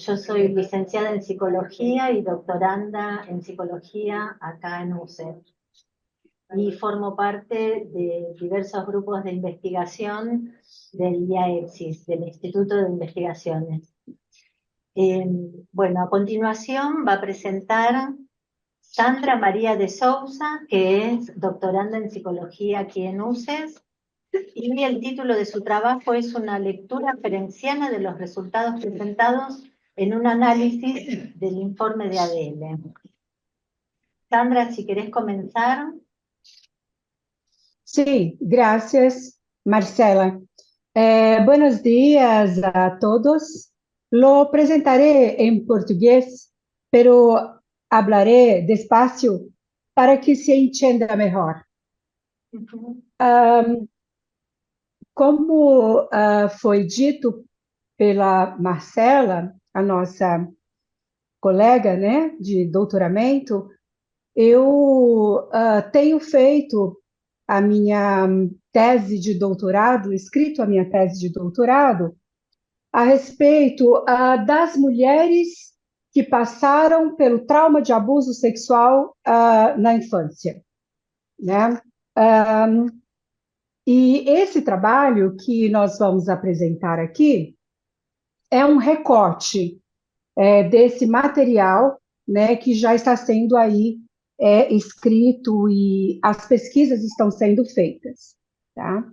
Yo soy licenciada en psicología y doctoranda en psicología acá en UCEF. Y formo parte de diversos grupos de investigación del IAEPSIS, del Instituto de Investigaciones. Bueno, a continuación va a presentar Sandra María de Sousa, que es doctoranda en psicología aquí en UCES, y el título de su trabajo es una lectura ferenciana de los resultados presentados en un análisis del informe de ADL. Sandra, si querés comenzar. Sí, gracias, Marcela. Buenos días a todos. Lo presentaré en portugués, pero hablaré despacio para que se entienda mejor. Como foi dito pela Marcela, a nossa colega, né, de doutoramento, eu tenho feito a minha tese de doutorado, escrito a minha tese de doutorado, a respeito das mulheres que passaram pelo trauma de abuso sexual na infância, né? E esse trabalho que nós vamos apresentar aqui é um recorte desse material, né, que já está sendo aí escrito e as pesquisas estão sendo feitas, tá?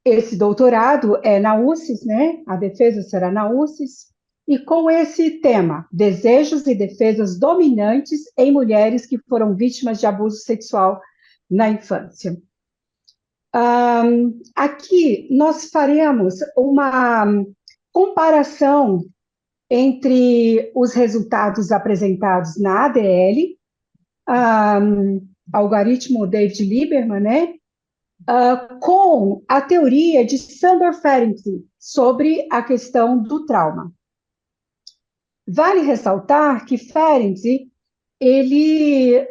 Esse doutorado é na UCES, né? A defesa será na UCES, e com esse tema, desejos e defesas dominantes em mulheres que foram vítimas de abuso sexual na infância. Aqui nós faremos uma comparação entre os resultados apresentados na ADL, algoritmo David Lieberman, né, com a teoria de Sandor Ferenczi sobre a questão do trauma. Vale ressaltar que Ferenczi ele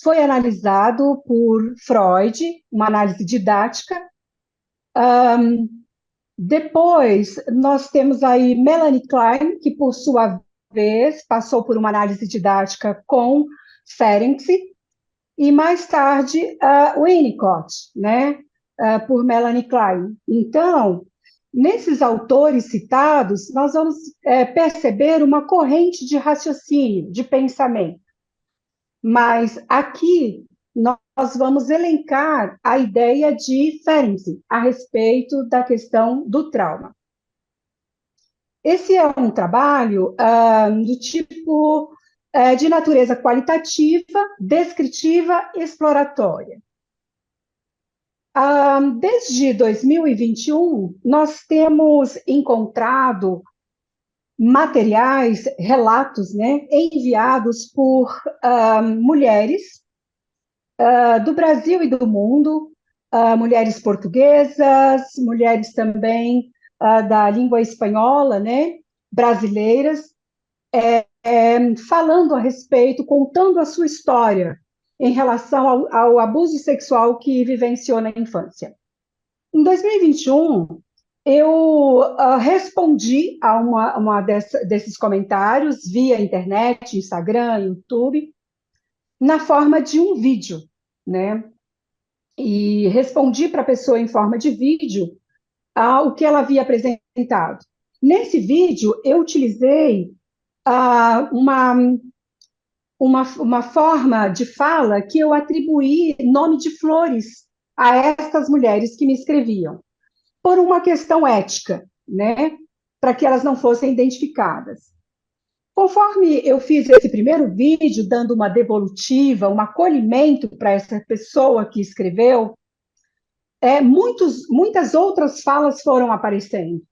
foi analisado por Freud, uma análise didática. Depois, nós temos aí Melanie Klein, que, por sua vez, passou por uma análise didática com Ferenczi, e mais tarde, Winnicott, né, por Melanie Klein. Então, nesses autores citados, nós vamos perceber uma corrente de raciocínio, de pensamento. Mas aqui nós vamos elencar a ideia de Ferenczi a respeito da questão do trauma. Esse é um trabalho do tipo de natureza qualitativa, descritiva, exploratória. Desde 2021, nós temos encontrado materiais, relatos, né, enviados por mulheres do Brasil e do mundo, mulheres portuguesas, mulheres também da língua espanhola, né, brasileiras, falando a respeito, contando a sua história em relação ao abuso sexual que vivenciou na infância. Em 2021, eu respondi a desses comentários via internet, Instagram, YouTube, na forma de um vídeo, né? E respondi para a pessoa em forma de vídeo o que ela havia apresentado. Nesse vídeo, eu utilizei uma forma de fala que eu atribuí nome de flores a estas mulheres que me escreviam, por uma questão ética, né, para que elas não fossem identificadas. Conforme eu fiz esse primeiro vídeo, dando uma devolutiva, um acolhimento para essa pessoa que escreveu, muitas outras falas foram aparecendo,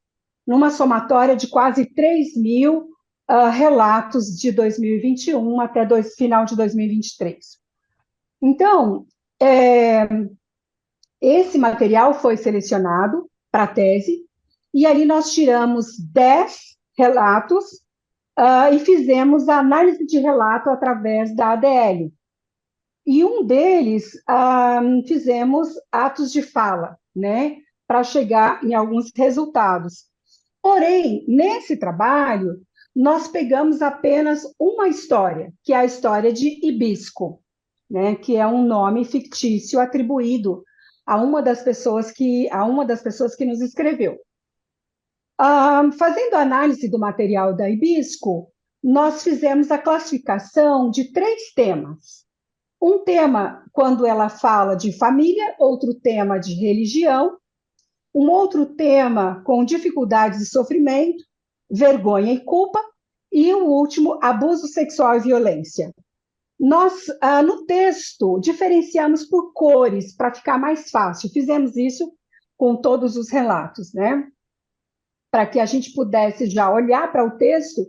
numa somatória de quase 3.000 relatos de 2021 até final de 2023. Então, esse material foi selecionado para a tese, e ali nós tiramos 10 relatos e fizemos a análise de relato através da ADL. E um deles fizemos atos de fala, né, para chegar em alguns resultados, Porém, nesse trabalho, nós pegamos apenas uma história, que é a história de Hibisco, né, que é um nome fictício atribuído a uma das pessoas que nos escreveu. Fazendo análise do material da Hibisco, nós fizemos a classificação de 3 temas. Um tema quando ela fala de família, outro tema de religião, um outro tema com dificuldades e sofrimento, vergonha e culpa, e o último, abuso sexual e violência. Nós, no texto, diferenciamos por cores para ficar mais fácil. Fizemos isso com todos os relatos, né? Para que a gente pudesse já olhar para o texto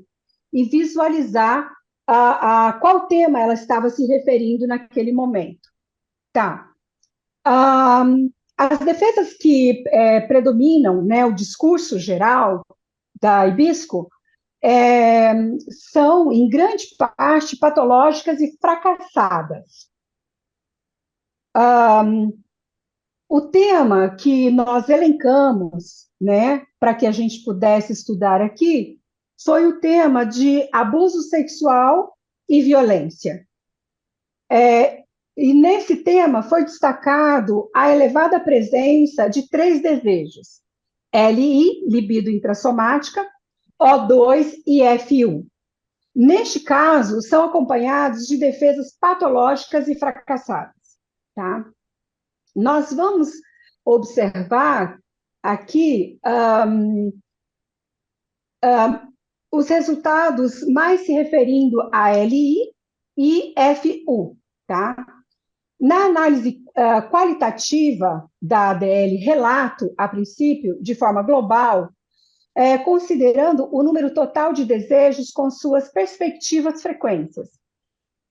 e visualizar a qual tema ela estava se referindo naquele momento. Tá. As defesas que predominam, né, o discurso geral da Hibisco, são, em grande parte, patológicas e fracassadas. O tema que nós elencamos, né, para que a gente pudesse estudar aqui, foi o tema de abuso sexual e violência. E nesse tema foi destacado a elevada presença de 3 desejos: LI, libido intrassomática, O2 e FU. Neste caso, são acompanhados de defesas patológicas e fracassadas. Tá? Nós vamos observar aqui os resultados mais se referindo a LI e FU. Tá? Na análise qualitativa da ADL relato, a princípio, de forma global, considerando o número total de desejos com suas perspectivas frequências,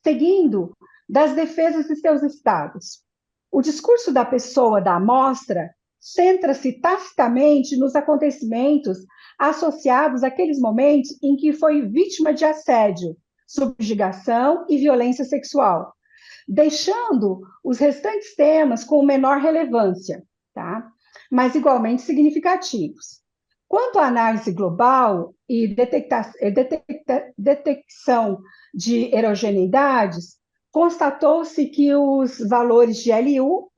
seguindo das defesas de seus estados. O discurso da pessoa da amostra centra-se tacitamente nos acontecimentos associados àqueles momentos em que foi vítima de assédio, subjugação e violência sexual, deixando os restantes temas com menor relevância, tá? Mas igualmente significativos. Quanto à análise global e detecção de heterogeneidades, constatou-se que os valores de LU,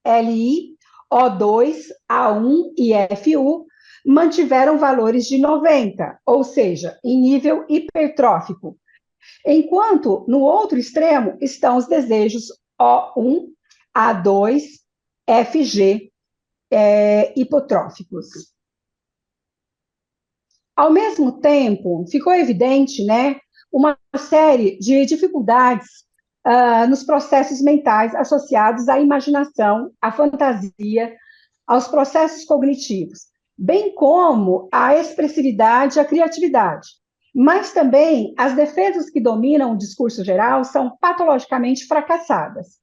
LI, O2, A1 e FU mantiveram valores de 90, ou seja, em nível hipertrófico, enquanto no outro extremo estão os desejos O1, A2, FG, hipotróficos. Ao mesmo tempo, ficou evidente, né, uma série de dificuldades nos processos mentais associados à imaginação, à fantasia, aos processos cognitivos, bem como à expressividade e à criatividade. Mas também as defesas que dominam o discurso geral são patologicamente fracassadas.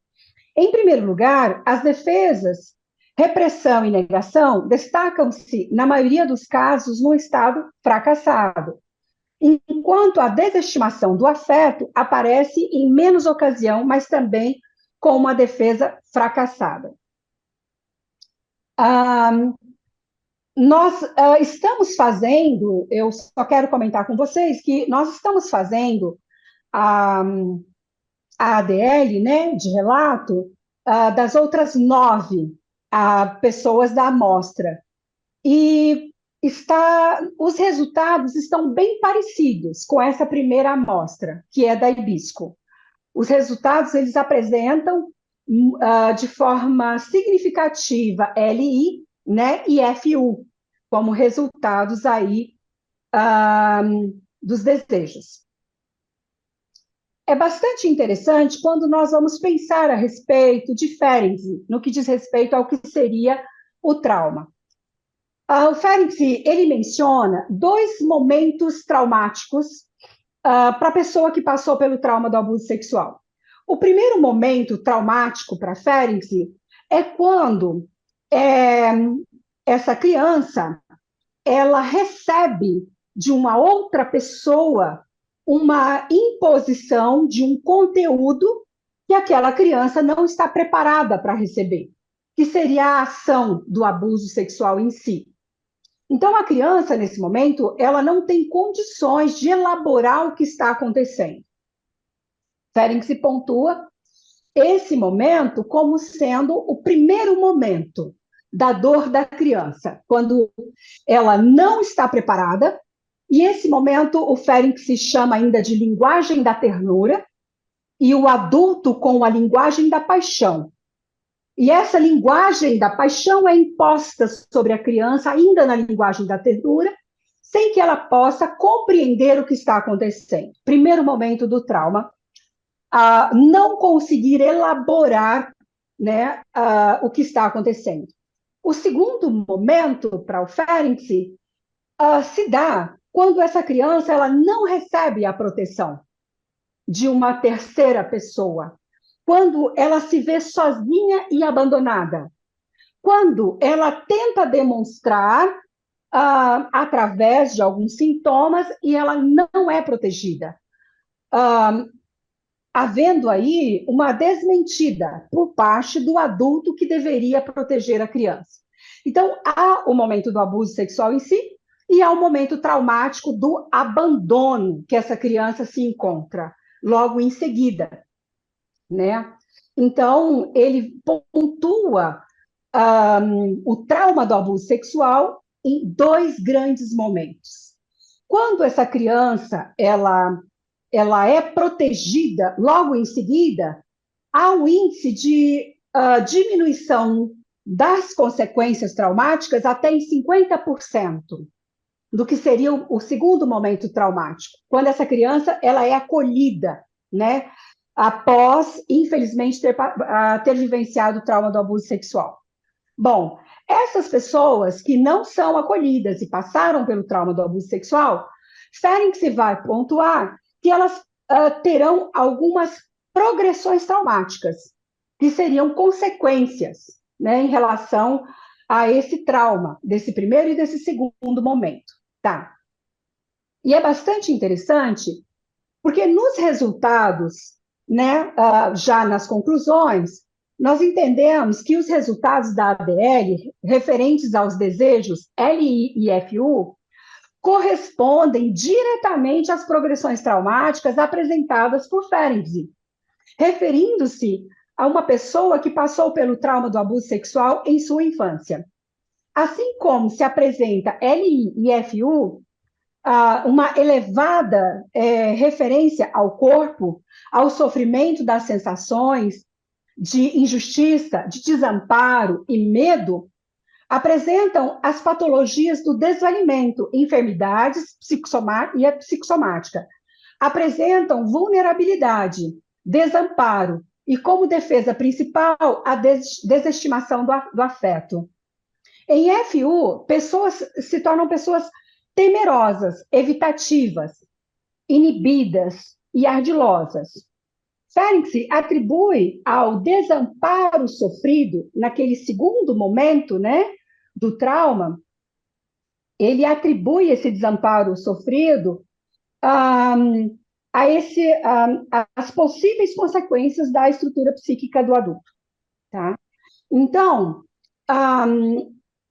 Em primeiro lugar, as defesas repressão e negação destacam-se, na maioria dos casos, no estado fracassado, enquanto a desestimação do afeto aparece em menos ocasião, mas também com uma defesa fracassada. Nós estamos fazendo, eu só quero comentar com vocês que nós estamos fazendo a ADL, né, de relato, das outras 9 pessoas da amostra. E os resultados estão bem parecidos com essa primeira amostra, que é da Hibisco. Os resultados, eles apresentam de forma significativa LI, né, e FU, como resultados aí dos desejos. É bastante interessante quando nós vamos pensar a respeito de Ferenczi, no que diz respeito ao que seria o trauma. O Ferenczi, ele menciona 2 momentos traumáticos para a pessoa que passou pelo trauma do abuso sexual. O primeiro momento traumático para Ferenczi é quando essa criança ela recebe de uma outra pessoa uma imposição de um conteúdo que aquela criança não está preparada para receber, que seria a ação do abuso sexual em si. Então, a criança, nesse momento, ela não tem condições de elaborar o que está acontecendo. Ferenczi pontua esse momento como sendo o primeiro momento da dor da criança, quando ela não está preparada, e esse momento o Ferenczi chama ainda de linguagem da ternura, e o adulto com a linguagem da paixão. E essa linguagem da paixão é imposta sobre a criança, ainda na linguagem da ternura, sem que ela possa compreender o que está acontecendo. Primeiro momento do trauma, não conseguir elaborar, né, o que está acontecendo. O segundo momento para o Ferenczi se dá quando essa criança ela não recebe a proteção de uma terceira pessoa, quando ela se vê sozinha e abandonada, quando ela tenta demonstrar através de alguns sintomas e ela não é protegida. Havendo aí uma desmentida por parte do adulto que deveria proteger a criança. Então, há o momento do abuso sexual em si e há o momento traumático do abandono que essa criança se encontra logo em seguida, né? Então, ele pontua o trauma do abuso sexual em dois grandes momentos. Quando essa criança ela é protegida, logo em seguida, há um índice de diminuição das consequências traumáticas até em 50% do que seria o segundo momento traumático, quando essa criança ela é acolhida, né, após, infelizmente, ter vivenciado o trauma do abuso sexual. Bom, essas pessoas que não são acolhidas e passaram pelo trauma do abuso sexual, Ferenczi vai pontuar que elas terão algumas progressões traumáticas, que seriam consequências, né, em relação a esse trauma, desse primeiro e desse segundo momento. Tá? E é bastante interessante, porque nos resultados, né, já nas conclusões, nós entendemos que os resultados da ADL, referentes aos desejos LI e FU, correspondem diretamente às progressões traumáticas apresentadas por Ferenczi, referindo-se a uma pessoa que passou pelo trauma do abuso sexual em sua infância. Assim como se apresenta LI e FU, uma elevada referência ao corpo, ao sofrimento das sensações de injustiça, de desamparo e medo, apresentam as patologias do desvalimento, enfermidades e a psicossomática. Apresentam vulnerabilidade, desamparo e, como defesa principal, a desestimação do afeto. Em FU, pessoas se tornam pessoas temerosas, evitativas, inibidas e ardilosas. Ferenczi atribui ao desamparo sofrido naquele segundo momento, né, do trauma, ele atribui esse desamparo sofrido às possíveis consequências da estrutura psíquica do adulto. Tá? Então,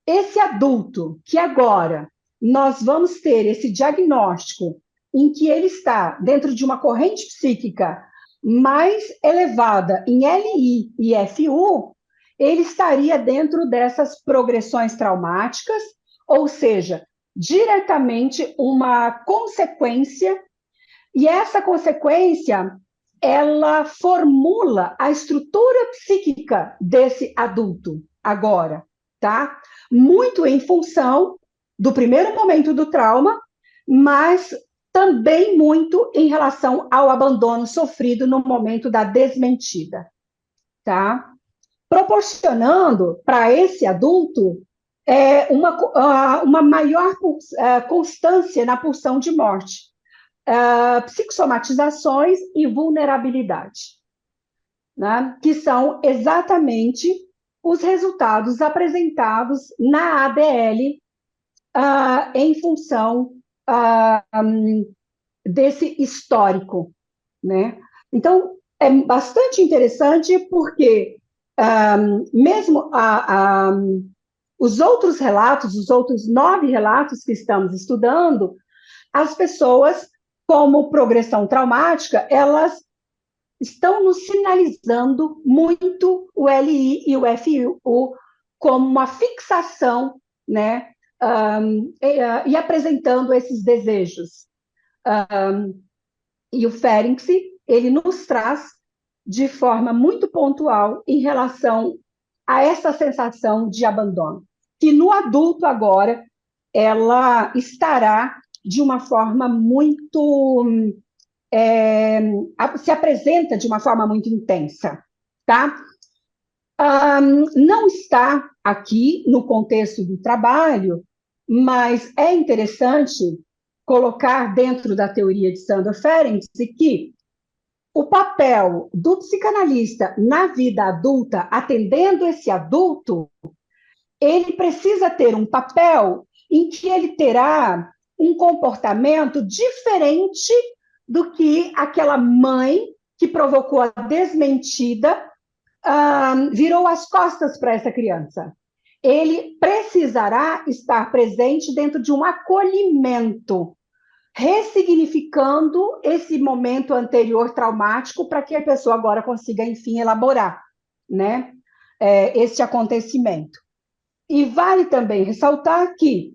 esse adulto que agora nós vamos ter esse diagnóstico em que ele está dentro de uma corrente psíquica mais elevada em LI e FU, ele estaria dentro dessas progressões traumáticas, ou seja, diretamente uma consequência, e essa consequência, ela formula a estrutura psíquica desse adulto agora, tá? Muito em função do primeiro momento do trauma, mas também muito em relação ao abandono sofrido no momento da desmentida, tá? Proporcionando para esse adulto uma maior constância na pulsão de morte, psicossomatizações e vulnerabilidade, né? Que são exatamente os resultados apresentados na ADL em função desse histórico, né? Então, é bastante interessante porque mesmo Os outros relatos, os outros 9 relatos que estamos estudando, as pessoas, como progressão traumática, elas estão nos sinalizando muito o LI e o FU como uma fixação, né, e apresentando esses desejos. E o Ferenczi, ele nos traz de forma muito pontual em relação a essa sensação de abandono, que no adulto agora ela estará de uma forma muito se apresenta de uma forma muito intensa, tá? Não está aqui no contexto do trabalho, mas é interessante colocar dentro da teoria de Sandor Ferenczi que o papel do psicanalista na vida adulta, atendendo esse adulto, ele precisa ter um papel em que ele terá um comportamento diferente do que aquela mãe que provocou a desmentida virou as costas para essa criança. Ele precisará estar presente dentro de um acolhimento, ressignificando esse momento anterior traumático para que a pessoa agora consiga, enfim, elaborar, né, este acontecimento. E vale também ressaltar que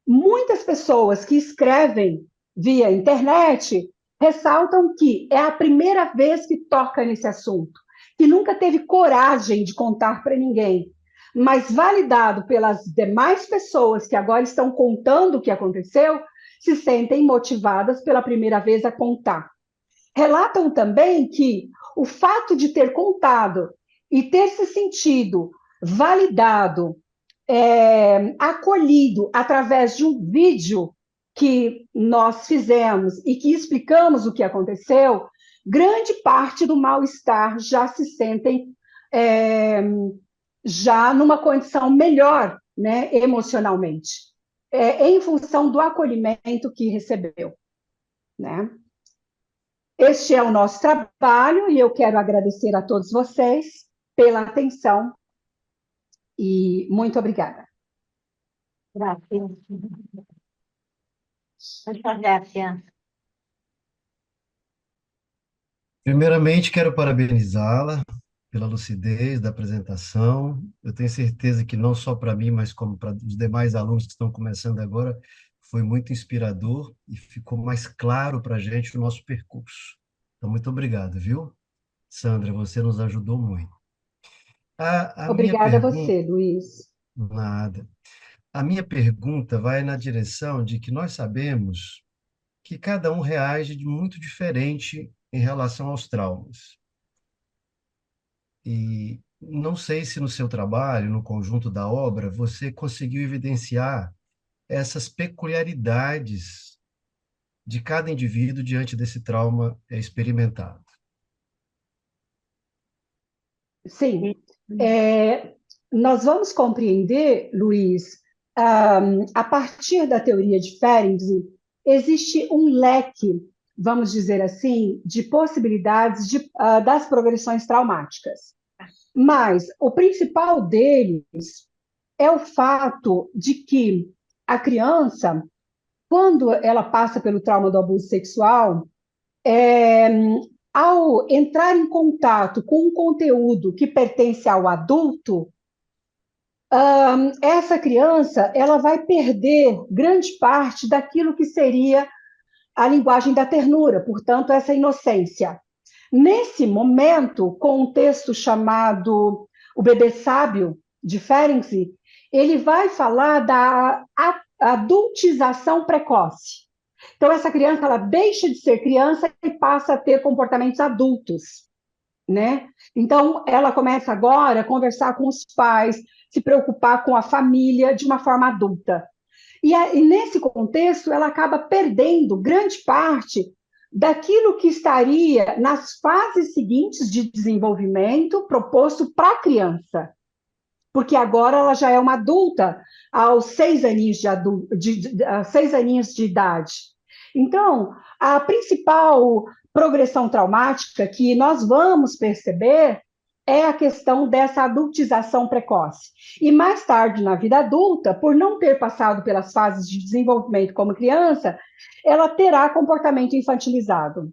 muitas pessoas que escrevem via internet ressaltam que é a primeira vez que toca nesse assunto, que nunca teve coragem de contar para ninguém, mas validado pelas demais pessoas que agora estão contando o que aconteceu, se sentem motivadas pela primeira vez a contar. Relatam também que o fato de ter contado e ter se sentido validado, acolhido através de um vídeo que nós fizemos e que explicamos o que aconteceu, grande parte do mal-estar já se sentem já numa condição melhor, né, emocionalmente, em função do acolhimento que recebeu, né? Este é o nosso trabalho e eu quero agradecer a todos vocês pela atenção e muito obrigada. Gracias. Muchas gracias. Primeiramente, quero parabenizá-la pela lucidez da apresentação. Eu tenho certeza que não só para mim, mas como para os demais alunos que estão começando agora, foi muito inspirador e ficou mais claro para a gente o nosso percurso. Então, muito obrigado, viu? Sandra, você nos ajudou muito. A minha Obrigada a pergunta... você, Luiz. Nada. A minha pergunta vai na direção de que nós sabemos que cada um reage de muito diferente em relação aos traumas. E não sei se no seu trabalho, no conjunto da obra, você conseguiu evidenciar essas peculiaridades de cada indivíduo diante desse trauma experimentado. Sim. Nós vamos compreender, Luiz, a partir da teoria de Ferenczi, existe um leque, vamos dizer assim, de possibilidades das progressões traumáticas. Mas o principal deles é o fato de que a criança, quando ela passa pelo trauma do abuso sexual, ao entrar em contato com um conteúdo que pertence ao adulto, essa criança ela vai perder grande parte daquilo que seria a linguagem da ternura, portanto, essa inocência. Nesse momento, com um texto chamado O Bebê Sábio, de Ferenczi, ele vai falar da adultização precoce. Então, essa criança ela deixa de ser criança e passa a ter comportamentos adultos, né? Então, ela começa agora a conversar com os pais, se preocupar com a família de uma forma adulta. E nesse contexto, ela acaba perdendo grande parte daquilo que estaria nas fases seguintes de desenvolvimento proposto para a criança. Porque agora ela já é uma adulta aos 6 aninhos 6 aninhos de idade. Então, a principal progressão traumática que nós vamos perceber é a questão dessa adultização precoce. E mais tarde, na vida adulta, por não ter passado pelas fases de desenvolvimento como criança, ela terá comportamento infantilizado.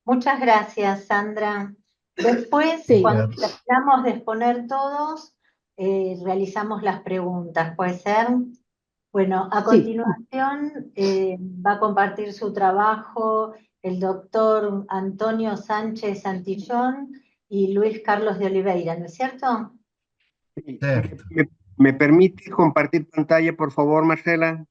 Muchas gracias, Sandra. Después, Sim. cuando Obrigado. terminamos de exponer todos, realizamos las preguntas, ¿puede ser? Bueno, a Sim. continuación va a compartir su trabajo el doctor Antonio Sánchez Santillón y Luis Carlos de Oliveira, ¿no es cierto? Sí. Certo. ¿Me permite compartir pantalla, por favor, Marcela?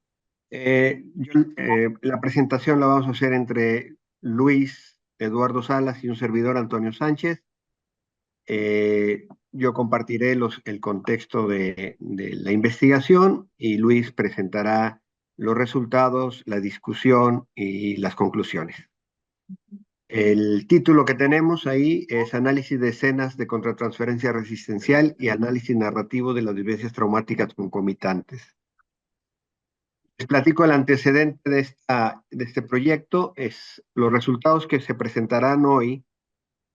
La presentación la vamos a hacer entre Luis Eduardo Salas y un servidor, Antonio Sánchez. Yo compartiré el contexto de la investigación y Luis presentará los resultados, la discusión y las conclusiones. El título que tenemos ahí es Análisis de escenas de contratransferencia resistencial y análisis narrativo de las vivencias traumáticas concomitantes. Les platico el antecedente de este proyecto. Los resultados que se presentarán hoy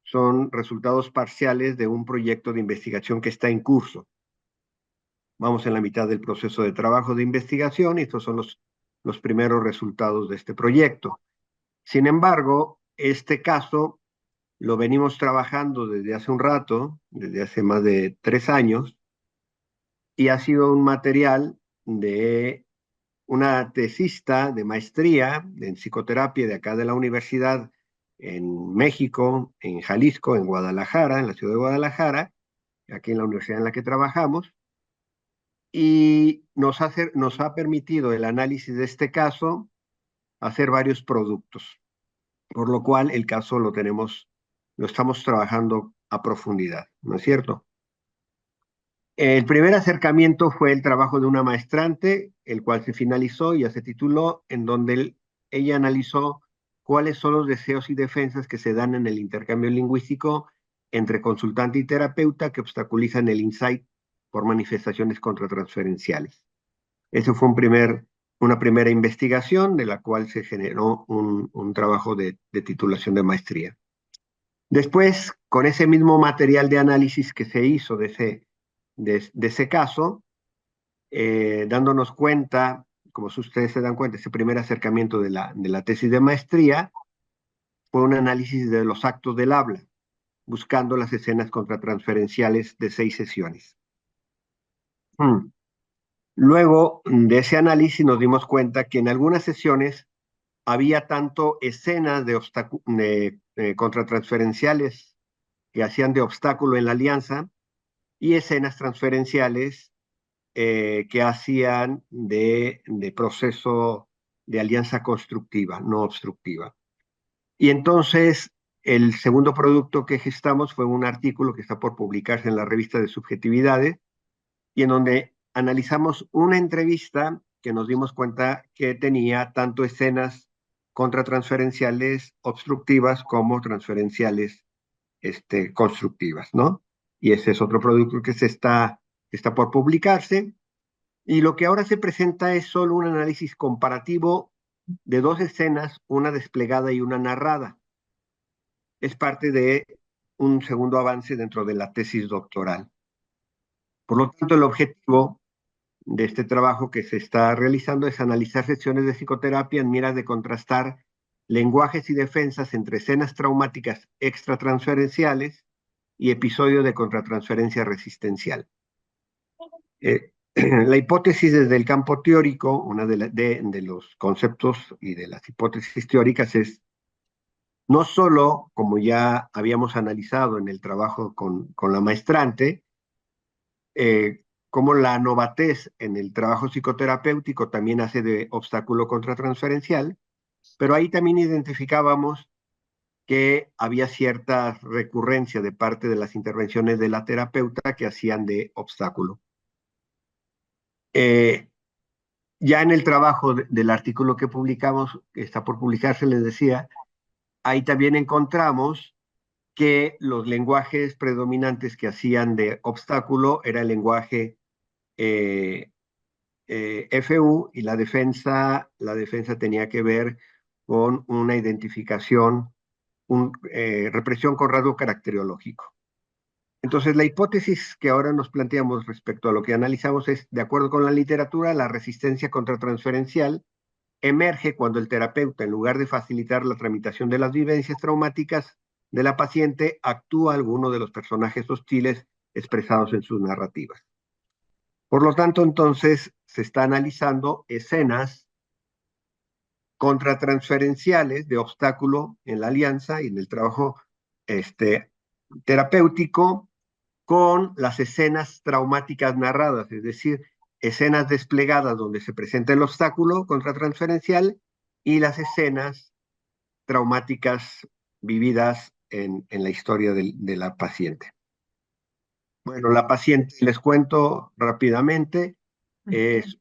son resultados parciales de un proyecto de investigación que está en curso. Vamos en la mitad del proceso de trabajo de investigación y estos son los primeros resultados de este proyecto. Sin embargo, este caso lo venimos trabajando desde hace un rato, desde hace más de 3 años, y ha sido un material de una tesista de maestría en psicoterapia de acá de la universidad en México, en Jalisco, en Guadalajara, en la ciudad de Guadalajara, aquí en la universidad en la que trabajamos, y nos ha permitido el análisis de este caso hacer varios productos, por lo cual el caso lo estamos trabajando a profundidad, ¿no es cierto? El primer acercamiento fue el trabajo de una maestrante, el cual se finalizó y ya se tituló, en donde ella analizó cuáles son los deseos y defensas que se dan en el intercambio lingüístico entre consultante y terapeuta que obstaculizan el insight por manifestaciones contratransferenciales. Eso fue una primera investigación de la cual se generó un trabajo de titulación de maestría. Después, con ese mismo material de análisis que se hizo de ese caso, dándonos cuenta, como ustedes se dan cuenta, ese primer acercamiento de la tesis de maestría fue un análisis de los actos del habla, buscando las escenas contratransferenciales de 6 sesiones. Luego de ese análisis nos dimos cuenta que en algunas sesiones había tanto escenas de contratransferenciales que hacían de obstáculo en la alianza y escenas transferenciales que hacían de proceso de alianza constructiva, no obstructiva. Y entonces el segundo producto que gestamos fue un artículo que está por publicarse en la revista de Subjetividades y en donde analizamos una entrevista que nos dimos cuenta que tenía tanto escenas contratransferenciales obstructivas como transferenciales constructivas, ¿no? Y ese es otro producto que está por publicarse. Y lo que ahora se presenta es solo un análisis comparativo de 2 escenas, una desplegada y una narrada. Es parte de un segundo avance dentro de la tesis doctoral. Por lo tanto, el objetivo de este trabajo que se está realizando es analizar sesiones de psicoterapia en miras de contrastar lenguajes y defensas entre escenas traumáticas extratransferenciales y episodios de contratransferencia resistencial. La hipótesis desde el campo teórico, una de los conceptos y de las hipótesis teóricas es no solo, como ya habíamos analizado en el trabajo con la maestrante, como la novatez en el trabajo psicoterapéutico también hace de obstáculo contratransferencial, pero ahí también identificábamos que había cierta recurrencia de parte de las intervenciones de la terapeuta que hacían de obstáculo. Ya en el trabajo del artículo que publicamos, que está por publicarse, les decía, ahí también encontramos que los lenguajes predominantes que hacían de obstáculo era el lenguaje FU y la defensa tenía que ver con una identificación, represión con rasgo caracterológico. Entonces, la hipótesis que ahora nos planteamos respecto a lo que analizamos es, de acuerdo con la literatura, la resistencia contratransferencial emerge cuando el terapeuta, en lugar de facilitar la tramitación de las vivencias traumáticas de la paciente, actúa alguno de los personajes hostiles expresados en sus narrativas. Por lo tanto, entonces, se está analizando escenas contratransferenciales de obstáculo en la alianza y en el trabajo terapéutico con las escenas traumáticas narradas, es decir, escenas desplegadas donde se presenta el obstáculo contratransferencial y las escenas traumáticas vividas en la historia de la paciente. Bueno, la paciente, les cuento rápidamente, es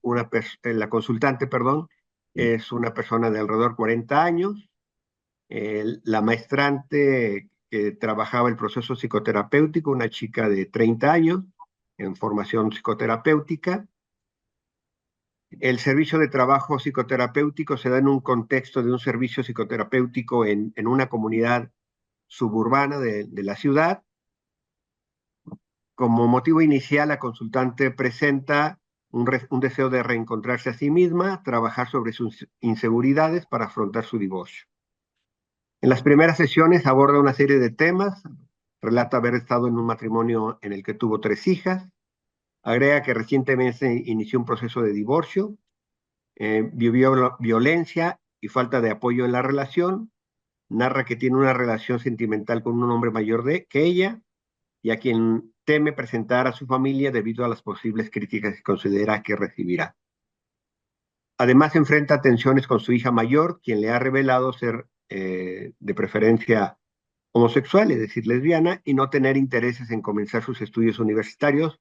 la consultante, perdón, es una persona de alrededor de 40 años. La maestrante que trabajaba el proceso psicoterapéutico, una chica de 30 años, en formación psicoterapéutica. El servicio de trabajo psicoterapéutico se da en un contexto de un servicio psicoterapéutico en una comunidad suburbana de la ciudad. Como motivo inicial, la consultante presenta un deseo de reencontrarse a sí misma, trabajar sobre sus inseguridades para afrontar su divorcio. En las primeras sesiones aborda una serie de temas, relata haber estado en un matrimonio en el que tuvo 3 hijas, agrega que recientemente inició un proceso de divorcio, vivió violencia y falta de apoyo en la relación, narra que tiene una relación sentimental con un hombre mayor que ella y a quien teme presentar a su familia debido a las posibles críticas que considera que recibirá. Además, enfrenta tensiones con su hija mayor, quien le ha revelado ser de preferencia homosexual, es decir, lesbiana, y no tener intereses en comenzar sus estudios universitarios,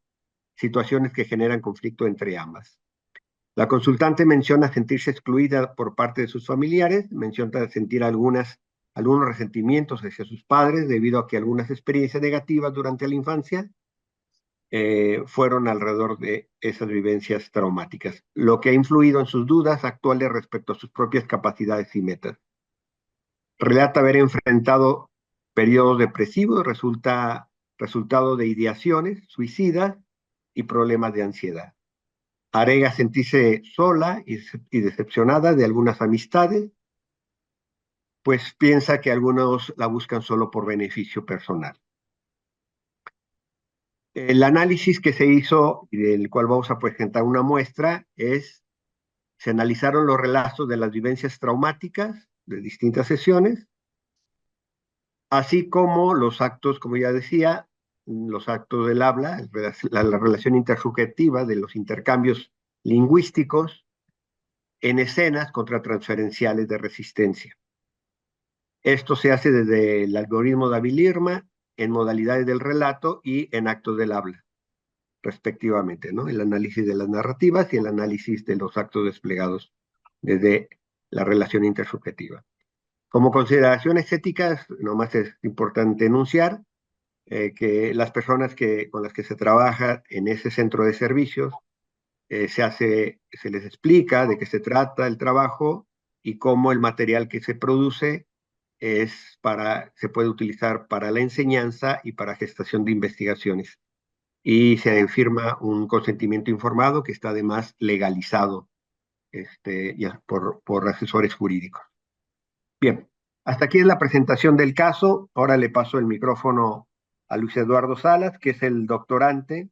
situaciones que generan conflicto entre ambas. La consultante menciona sentirse excluida por parte de sus familiares, menciona sentir algunos resentimientos hacia sus padres debido a que algunas experiencias negativas durante la infancia fueron alrededor de esas vivencias traumáticas, lo que ha influido en sus dudas actuales respecto a sus propias capacidades y metas. Relata haber enfrentado periodos depresivos, resultado de ideaciones suicidas y problemas de ansiedad. Agrega sentirse sola y decepcionada de algunas amistades, pues piensa que algunos la buscan solo por beneficio personal. El análisis que se hizo y del cual vamos a presentar una muestra se analizaron los relatos de las vivencias traumáticas de distintas sesiones, así como los actos, como ya decía, los actos del habla, la relación intersubjetiva de los intercambios lingüísticos en escenas contratransferenciales de resistencia. Esto se hace desde el algoritmo de David-Lirma, en modalidades del relato y en actos del habla, respectivamente, ¿no? El análisis de las narrativas y el análisis de los actos desplegados desde la relación intersubjetiva. Como consideraciones éticas, nomás es importante enunciar que las personas con las que se trabaja en ese centro de servicios se les explica de qué se trata el trabajo y cómo el material que se produce se puede utilizar para la enseñanza y para gestación de investigaciones. Y se firma un consentimiento informado que está además legalizado ya por asesores jurídicos. Bien, hasta aquí es la presentación del caso. Ahora le paso el micrófono a Luis Eduardo Salas, que es el doctorante,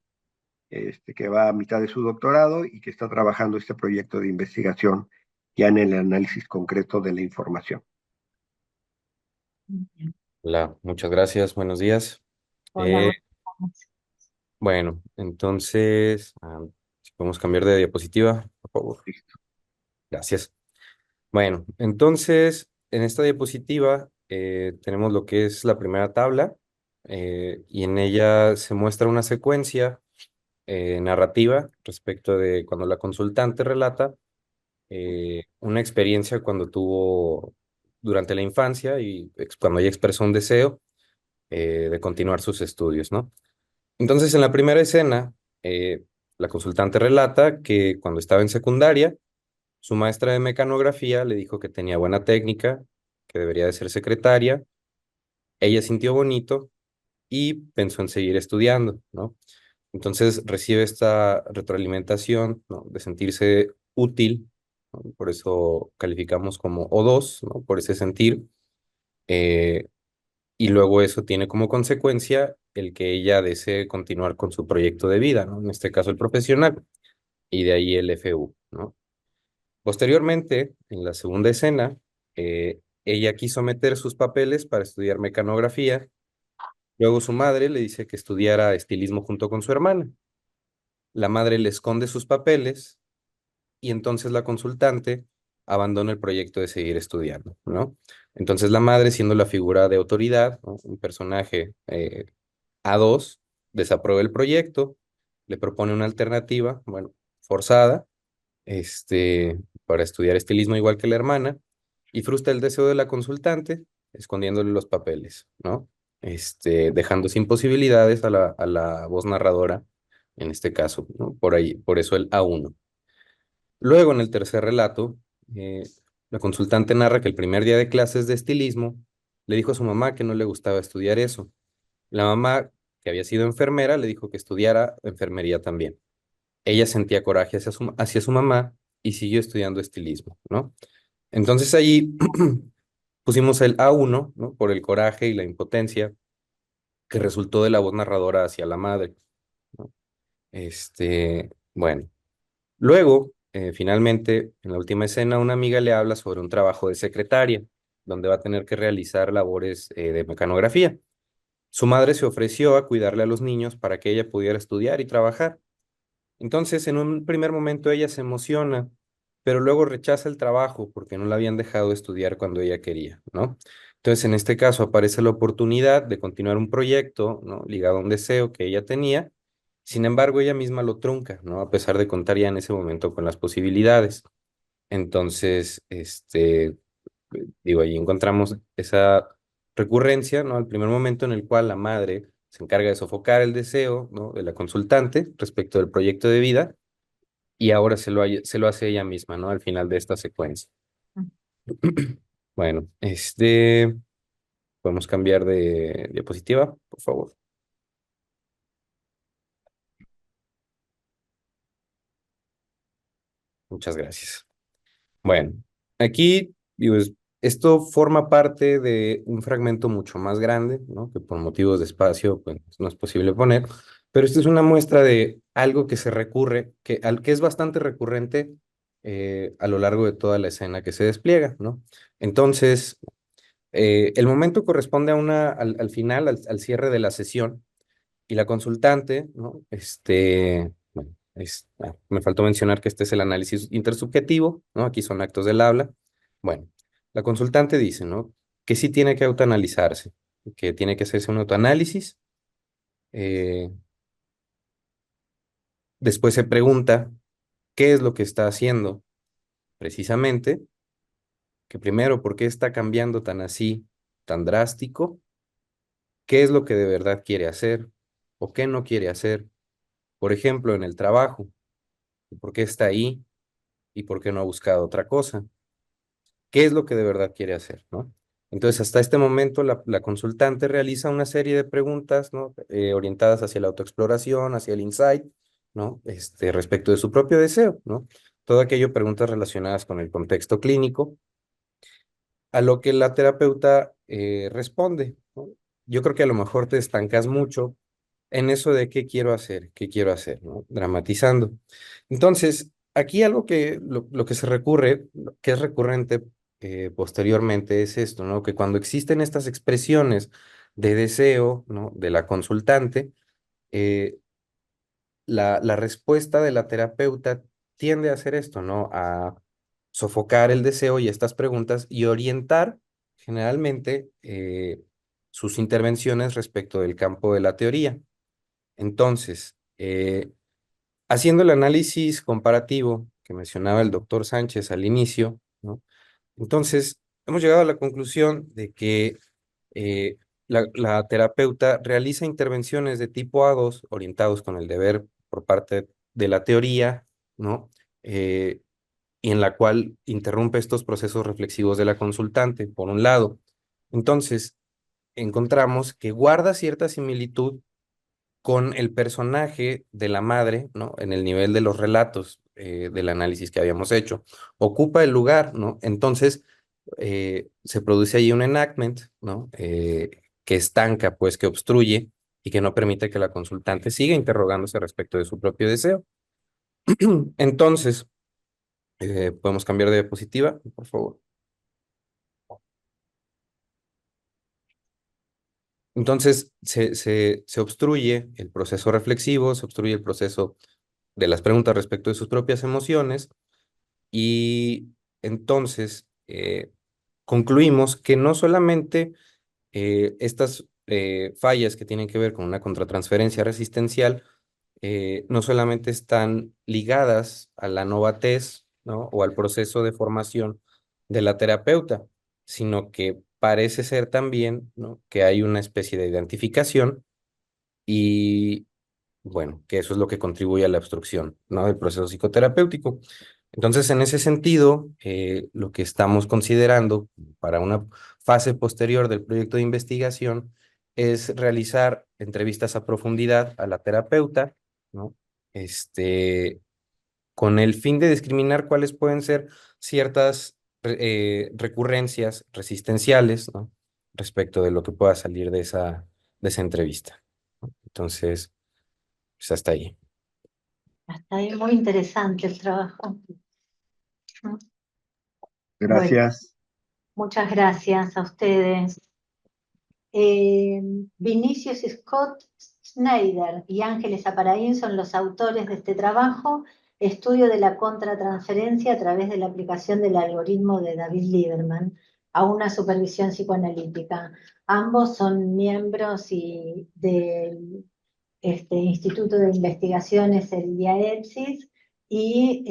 que va a mitad de su doctorado y que está trabajando este proyecto de investigación ya en el análisis concreto de la información. Hola, muchas gracias, buenos días. Hola, Bueno, entonces, si podemos cambiar de diapositiva, por favor. Listo. Gracias. Bueno, entonces, en esta diapositiva tenemos lo que es la primera tabla y en ella se muestra una secuencia narrativa respecto de cuando la consultante relata una experiencia cuando tuvo durante la infancia y cuando ella expresó un deseo de continuar sus estudios, ¿no? Entonces, en la primera escena, la consultante relata que cuando estaba en secundaria, su maestra de mecanografía le dijo que tenía buena técnica, que debería de ser secretaria. Ella sintió bonito y pensó en seguir estudiando, ¿no? Entonces recibe esta retroalimentación, ¿no? De sentirse útil, ¿no? Por eso calificamos como O2, ¿no? Por ese sentir. eh, y luego eso tiene como consecuencia el que ella desee continuar con su proyecto de vida, ¿no? En este caso el profesional, y de ahí el FU, ¿no? Posteriormente, en la segunda escena, ella quiso meter sus papeles para estudiar mecanografía. Luego su madre le dice que estudiara estilismo junto con su hermana. La madre le esconde sus papeles y entonces la consultante abandona el proyecto de seguir estudiando, ¿no? Entonces la madre, siendo la figura de autoridad, ¿no? Un personaje A2, desaprueba el proyecto, le propone una alternativa, bueno, forzada, para estudiar estilismo igual que la hermana, y frustra el deseo de la consultante, escondiéndole los papeles, ¿no? Dejando sin posibilidades a la voz narradora, en este caso, ¿no? Por ahí, por eso el A1. Luego, en el tercer relato, eh, la consultante narra que el primer día de clases de estilismo le dijo a su mamá que no le gustaba estudiar eso. La mamá, que había sido enfermera, le dijo que estudiara enfermería también. Ella sentía coraje hacia su mamá y siguió estudiando estilismo, ¿no? Entonces allí pusimos el A1, ¿no? Por el coraje y la impotencia que resultó de la voz narradora hacia la madre, ¿no? Bueno. Luego, finalmente, en la última escena, una amiga le habla sobre un trabajo de secretaria, donde va a tener que realizar labores de mecanografía. Su madre se ofreció a cuidarle a los niños para que ella pudiera estudiar y trabajar. Entonces, en un primer momento ella se emociona, pero luego rechaza el trabajo porque no la habían dejado estudiar cuando ella quería, ¿no? Entonces, en este caso aparece la oportunidad de continuar un proyecto, ¿no? Ligado a un deseo que ella tenía. Sin embargo, ella misma lo trunca, ¿no? A pesar de contar ya en ese momento con las posibilidades. Entonces, digo, ahí encontramos esa recurrencia, ¿no? Al primer momento en el cual la madre se encarga de sofocar el deseo, ¿no? De la consultante respecto del proyecto de vida, y ahora se lo hace ella misma, ¿no? Al final de esta secuencia. Bueno, podemos cambiar de diapositiva, por favor. Muchas gracias. Bueno, aquí, digo, esto forma parte de un fragmento mucho más grande, ¿no? Que por motivos de espacio, pues, no es posible poner, pero esta es una muestra de algo que se recurre, que es bastante recurrente a lo largo de toda la escena que se despliega, ¿no? Entonces, el momento corresponde al final, al cierre de la sesión, y la consultante, ¿no? Bueno, me faltó mencionar que este es el análisis intersubjetivo, ¿no? Aquí son actos del habla. Bueno, la consultante dice, ¿no? Que sí tiene que autoanalizarse, que tiene que hacerse un autoanálisis. eh, Después se pregunta qué es lo que está haciendo precisamente, que primero, ¿por qué está cambiando tan así, tan drástico? ¿Qué es lo que de verdad quiere hacer o qué no quiere hacer? Por ejemplo, en el trabajo, ¿por qué está ahí y por qué no ha buscado otra cosa? ¿Qué es lo que de verdad quiere hacer, ¿no? Entonces, hasta este momento, la consultante realiza una serie de preguntas, ¿no? Orientadas hacia la autoexploración, hacia el insight, ¿no? Respecto de su propio deseo, ¿no? Todo aquello preguntas relacionadas con el contexto clínico, a lo que la terapeuta responde, ¿no? Yo creo que a lo mejor te estancas mucho en eso de qué quiero hacer, ¿no? Dramatizando. Entonces, aquí algo lo que se recurre, que es recurrente posteriormente es esto, ¿no? Que cuando existen estas expresiones de deseo, ¿no? De la consultante, eh, la respuesta de la terapeuta tiende a hacer esto, ¿no? A sofocar el deseo y estas preguntas y orientar generalmente sus intervenciones respecto del campo de la teoría. Entonces, haciendo el análisis comparativo que mencionaba el doctor Sánchez al inicio, ¿no? Entonces, hemos llegado a la conclusión de que la terapeuta realiza intervenciones de tipo A2 orientados con el deber por parte de la teoría, ¿no? Y en la cual interrumpe estos procesos reflexivos de la consultante, por un lado. Entonces, encontramos que guarda cierta similitud con el personaje de la madre, ¿no? En el nivel de los relatos del análisis que habíamos hecho. Ocupa el lugar, ¿no? Entonces, se produce ahí un enactment, ¿no? Que estanca, pues, que obstruye y que no permite que la consultante siga interrogándose respecto de su propio deseo. Entonces, podemos cambiar de diapositiva, por favor. Entonces, se obstruye el proceso reflexivo, se obstruye el proceso de las preguntas respecto de sus propias emociones y entonces concluimos que no solamente estas fallas que tienen que ver con una contratransferencia resistencial no solamente están ligadas a la novatez, ¿no? O al proceso de formación de la terapeuta, sino que parece ser también, ¿no? Que hay una especie de identificación y, bueno, que eso es lo que contribuye a la obstrucción, ¿no? Del proceso psicoterapéutico. Entonces, en ese sentido, lo que estamos considerando para una fase posterior del proyecto de investigación es realizar entrevistas a profundidad a la terapeuta, ¿no? Con el fin de discriminar cuáles pueden ser ciertas recurrencias resistenciales, ¿no? Respecto de lo que pueda salir de esa entrevista. Entonces, pues hasta ahí. Hasta ahí muy interesante el trabajo. Bueno, Gracias. muchas gracias a ustedes. Vinicius Scott Schneider y Ángeles Aparaín son los autores de este trabajo, estudio de la contratransferencia a través de la aplicación del algoritmo de David Lieberman a una supervisión psicoanalítica. Ambos son miembros del Instituto de Investigaciones, el IAEPSIS, y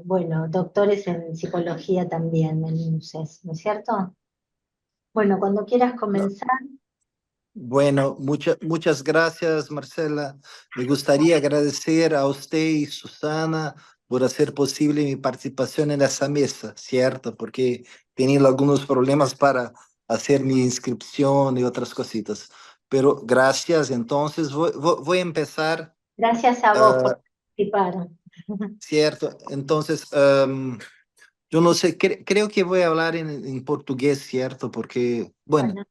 bueno, doctores en psicología también en INUCES, ¿no es cierto? Bueno, cuando quieras comenzar. Bueno, muchas gracias, Marcela. Me gustaría agradecer a usted y Susana por hacer posible mi participación en esa mesa, ¿cierto? Porque he tenido algunos problemas para hacer mi inscripción y otras cositas. Pero gracias, entonces voy a empezar, Gracias a vos por participar. ¿cierto? Entonces, yo no sé, creo que voy a hablar en portugués, ¿cierto? Porque, bueno. Bueno,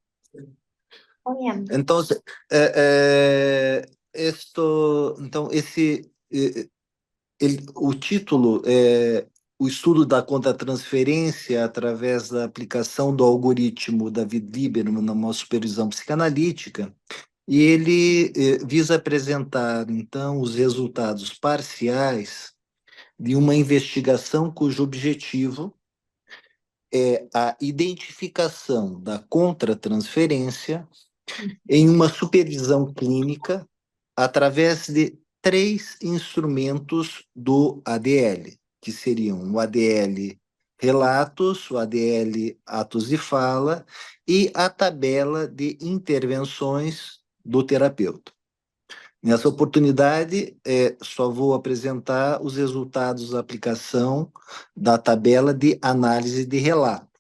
muy bien. Entonces, então, o título é o estudo da contratransferência através da aplicação do algoritmo David Lieberman numa supervisão psicanalítica, e ele visa apresentar, então, os resultados parciais de uma investigação cujo objetivo é a identificação da contratransferência em uma supervisão clínica através de 3 instrumentos do ADL, que seriam o ADL Relatos, o ADL Atos de Fala e a tabela de intervenções do terapeuta. Nessa oportunidade, só vou apresentar os resultados da aplicação da tabela de análise de relato.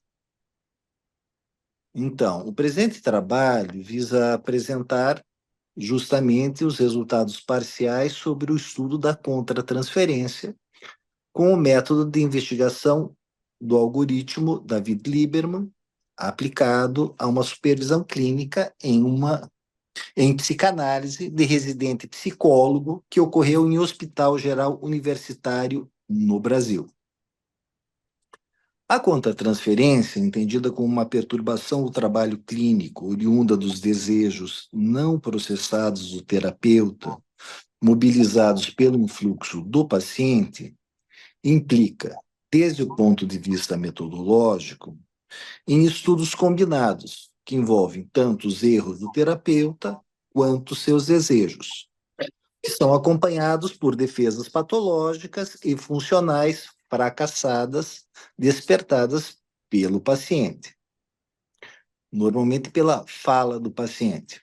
Então, o presente trabalho visa apresentar justamente os resultados parciais sobre o estudo da contratransferência com o método de investigação do algoritmo David Lieberman aplicado a uma supervisão clínica em psicanálise de residente psicólogo que ocorreu em Hospital Geral Universitário no Brasil. A contratransferência, entendida como uma perturbação do trabalho clínico oriunda dos desejos não processados do terapeuta, mobilizados pelo influxo do paciente, implica, desde o ponto de vista metodológico, em estudos combinados, que envolvem tanto os erros do terapeuta quanto seus desejos, que são acompanhados por defesas patológicas e funcionais fracassadas, despertadas pelo paciente, normalmente pela fala do paciente.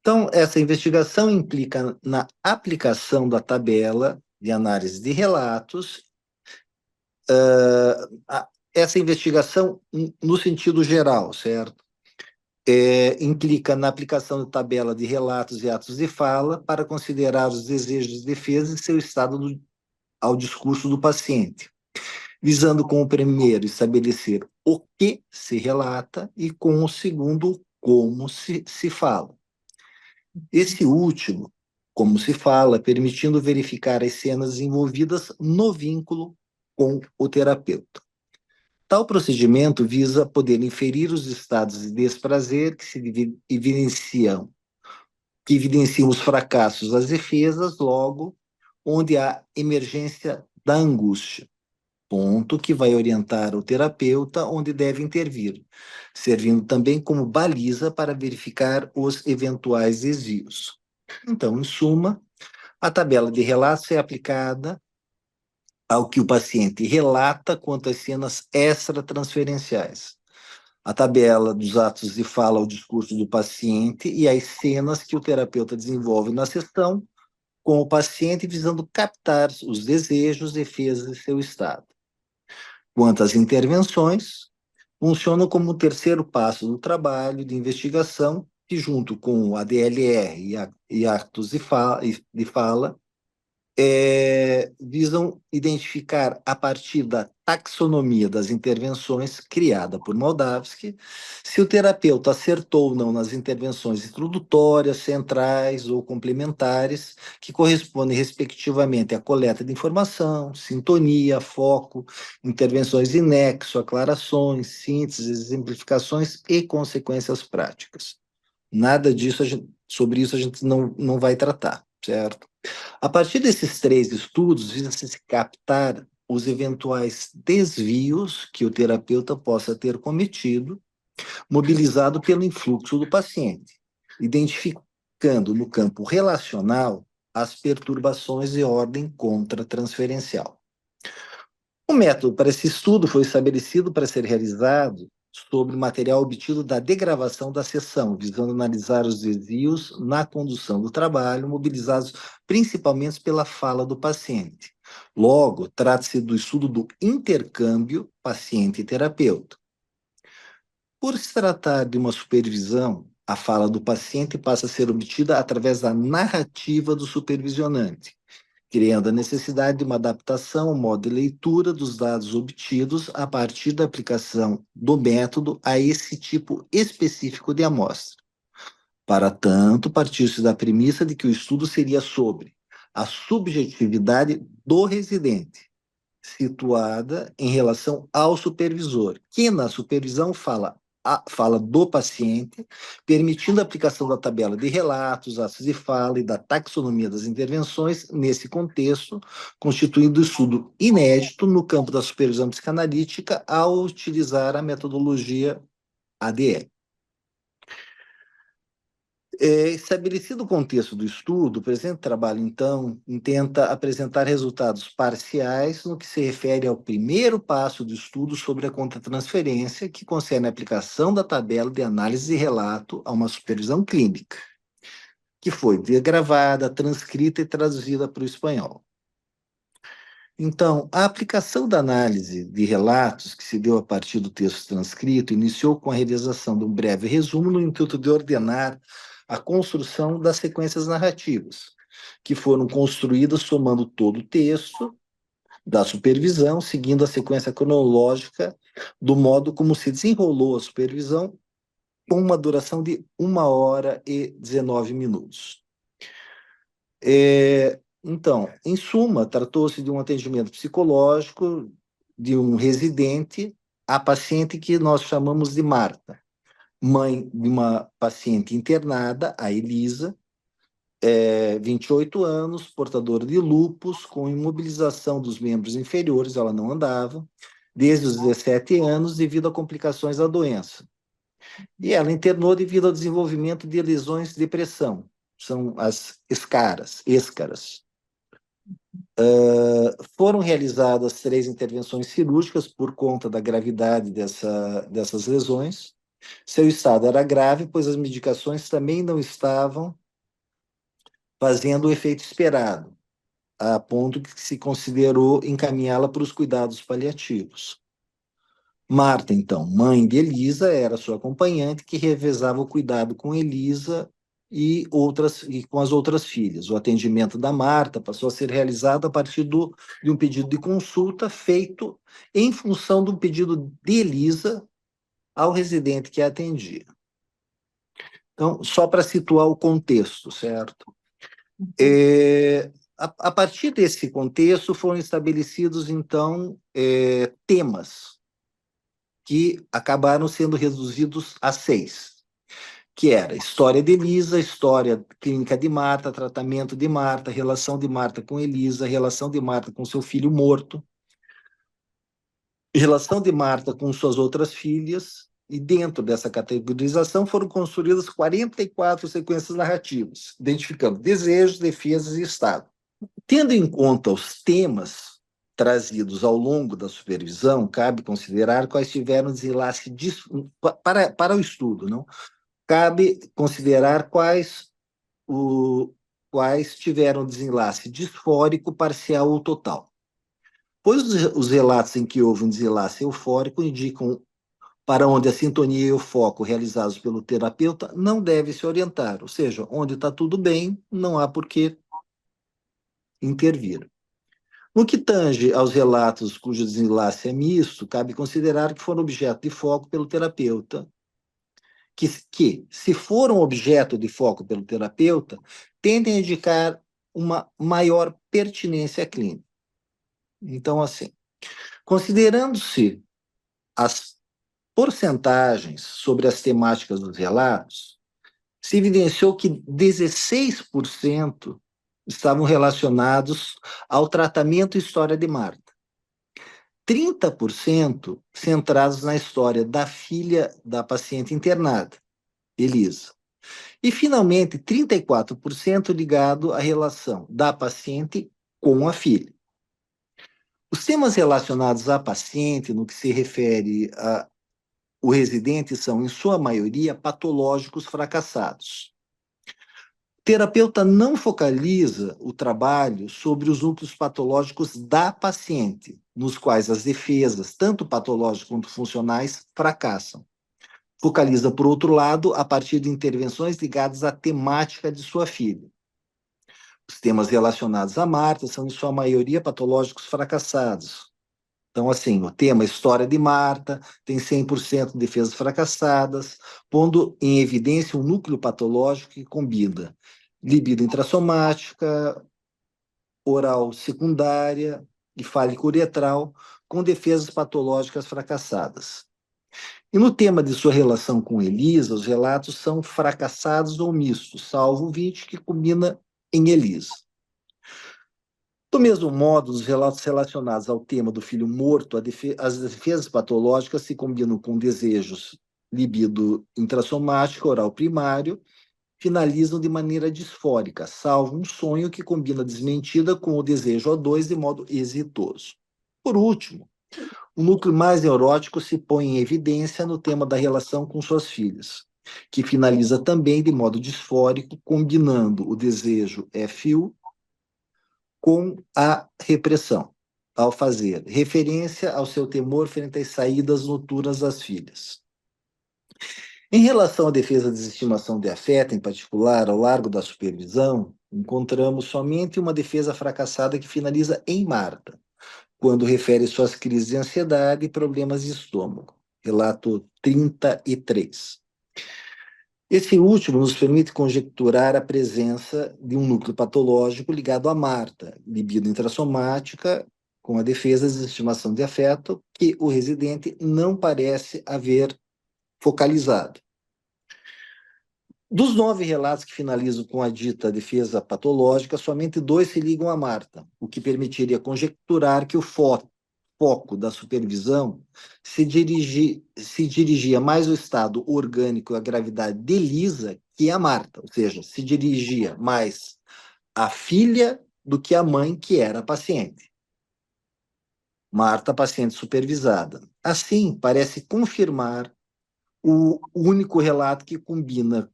Então, essa investigação implica na aplicação da tabela de análise de relatos, essa investigação no sentido geral, certo? implica na aplicação de tabela de relatos e atos de fala para considerar os desejos de defesa e seu estado ao discurso do paciente, visando com o primeiro estabelecer o que se relata e com o segundo como se fala. Esse último, como se fala, permitindo verificar as cenas envolvidas no vínculo com o terapeuta. Tal procedimento visa poder inferir os estados de desprazer que evidenciam os fracassos das defesas, logo, onde há emergência da angústia, ponto que vai orientar o terapeuta onde deve intervir, servindo também como baliza para verificar os eventuais desvios. Então, em suma, a tabela de relatos é aplicada ao que o paciente relata quanto às cenas extratransferenciais. A tabela dos atos de fala ao discurso do paciente e as cenas que o terapeuta desenvolve na sessão com o paciente, visando captar os desejos, defesas e seu estado. Quanto às intervenções, funcionam como o terceiro passo do trabalho de investigação, que, junto com a DLR e atos de fala, visam identificar, a partir da taxonomia das intervenções criada por Moldavsky, se o terapeuta acertou ou não nas intervenções introdutórias, centrais ou complementares, que correspondem, respectivamente, à coleta de informação, sintonia, foco, intervenções de nexo, aclarações, sínteses, exemplificações e consequências práticas. Nada disso, sobre isso a gente não vai tratar, certo? A partir desses 3 estudos, visa-se captar os eventuais desvios que o terapeuta possa ter cometido, mobilizado pelo influxo do paciente, identificando no campo relacional as perturbações de ordem contratransferencial. O método para esse estudo foi estabelecido para ser realizado sobre o material obtido da degravação da sessão, visando analisar os desvios na condução do trabalho, mobilizados principalmente pela fala do paciente. Logo, trata-se do estudo do intercâmbio paciente e terapeuta. Por se tratar de uma supervisão, a fala do paciente passa a ser obtida através da narrativa do supervisionante, criando a necessidade de uma adaptação ao modo de leitura dos dados obtidos a partir da aplicação do método a esse tipo específico de amostra. Para tanto, partiu-se da premissa de que o estudo seria sobre a subjetividade do residente, situada em relação ao supervisor, que na supervisão fala do paciente, permitindo a aplicação da tabela de relatos, atos de fala e da taxonomia das intervenções nesse contexto, constituindo estudo inédito no campo da supervisão psicanalítica ao utilizar a metodologia ADL. Estabelecido o contexto do estudo, o presente trabalho, então, intenta apresentar resultados parciais no que se refere ao primeiro passo do estudo sobre a contratransferência, que concerne a aplicação da tabela de análise de relato a uma supervisão clínica, que foi degravada, transcrita e traduzida para o espanhol. Então, a aplicação da análise de relatos, que se deu a partir do texto transcrito, iniciou com a realização de um breve resumo no intuito de ordenar a construção das sequências narrativas, que foram construídas somando todo o texto da supervisão, seguindo a sequência cronológica do modo como se desenrolou a supervisão, com uma duração de 1h19. Então, em suma, tratou-se de um atendimento psicológico de um residente a paciente que nós chamamos de Marta, mãe de uma paciente internada, a Elisa, 28 anos, portadora de lúpus, com imobilização dos membros inferiores, ela não andava, desde os 17 anos, devido a complicações da doença. E ela internou devido ao desenvolvimento de lesões de depressão, são as escaras. Foram realizadas 3 intervenções cirúrgicas por conta da gravidade dessas lesões. Seu estado era grave, pois as medicações também não estavam fazendo o efeito esperado, a ponto que se considerou encaminhá-la para os cuidados paliativos. Marta, então, mãe de Elisa, era sua acompanhante que revezava o cuidado com Elisa e com as outras filhas. O atendimento da Marta passou a ser realizado a partir de um pedido de consulta feito em função do pedido de Elisa ao residente que a atendia. Então, só para situar o contexto, certo? A partir desse contexto foram estabelecidos, então, temas que acabaram sendo reduzidos a 6, que era história de Elisa, história clínica de Marta, tratamento de Marta, relação de Marta com Elisa, relação de Marta com seu filho morto, relação de Marta com suas outras filhas, e dentro dessa categorização foram construídas 44 sequências narrativas, identificando desejos, defesas e estado. Tendo em conta os temas trazidos ao longo da supervisão, cabe considerar quais tiveram desenlace para o estudo, não? Cabe considerar quais tiveram desenlace disfórico, parcial ou total. Pois os relatos em que houve um desenlace eufórico indicam para onde a sintonia e o foco realizados pelo terapeuta não deve se orientar, ou seja, onde está tudo bem, não há por que intervir. No que tange aos relatos cujo desenlace é misto, cabe considerar que foram objeto de foco pelo terapeuta, que se foram objeto de foco pelo terapeuta, tendem a indicar uma maior pertinência clínica. Então, assim, considerando-se as porcentagens sobre as temáticas dos relatos, se evidenciou que 16% estavam relacionados ao tratamento e história de Marta. 30% centrados na história da filha da paciente internada, Elisa. E, finalmente, 34% ligado à relação da paciente com a filha. Os temas relacionados à paciente, no que se refere ao residente, são, em sua maioria, patológicos fracassados. O terapeuta não focaliza o trabalho sobre os núcleos patológicos da paciente, nos quais as defesas, tanto patológicas quanto funcionais, fracassam. Focaliza, por outro lado, a partir de intervenções ligadas à temática de sua filha. Os temas relacionados a Marta são, em sua maioria, patológicos fracassados. Então, assim, o tema História de Marta tem 100% de defesas fracassadas, pondo em evidência um núcleo patológico que combina libido intrassomática, oral secundária e fálico-uretral, com defesas patológicas fracassadas. E no tema de sua relação com Elisa, os relatos são fracassados ou mistos, salvo o 20 que combina em Elisa. Do mesmo modo, os relatos relacionados ao tema do filho morto, as defesas patológicas se combinam com desejos libido intrassomático, oral primário, finalizam de maneira disfórica, salvo um sonho que combina a desmentida com o desejo O2 de modo exitoso. Por último, o núcleo mais neurótico se põe em evidência no tema da relação com suas filhas, que finaliza também de modo disfórico, combinando o desejo FU com a repressão, ao fazer referência ao seu temor frente às saídas noturnas das filhas. Em relação à defesa da desestimação de afeto, em particular, ao largo da supervisão, encontramos somente uma defesa fracassada que finaliza em Marta, quando refere suas crises de ansiedade e problemas de estômago. Relato 33. Esse último nos permite conjecturar a presença de um núcleo patológico ligado a Marta, libido intrassomática, com a defesa da desestimação de afeto, que o residente não parece haver focalizado. Dos 9 relatos que finalizam com a dita defesa patológica, somente 2 se ligam a Marta, o que permitiria conjecturar que o foco da supervisão se dirigia mais ao estado orgânico e à gravidade de Elisa que a Marta, ou seja, se dirigia mais à filha do que à mãe, que era a paciente. Marta, paciente supervisada. Assim, parece confirmar o único relato que culmina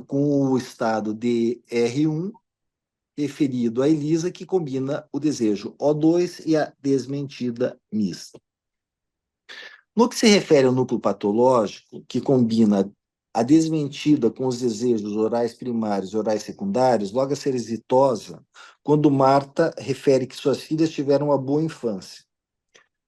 com o estado de R1, referido a Elisa, que combina o desejo O2 e a desmentida mista. No que se refere ao núcleo patológico, que combina a desmentida com os desejos orais primários e orais secundários, logo a ser exitosa quando Marta refere que suas filhas tiveram uma boa infância.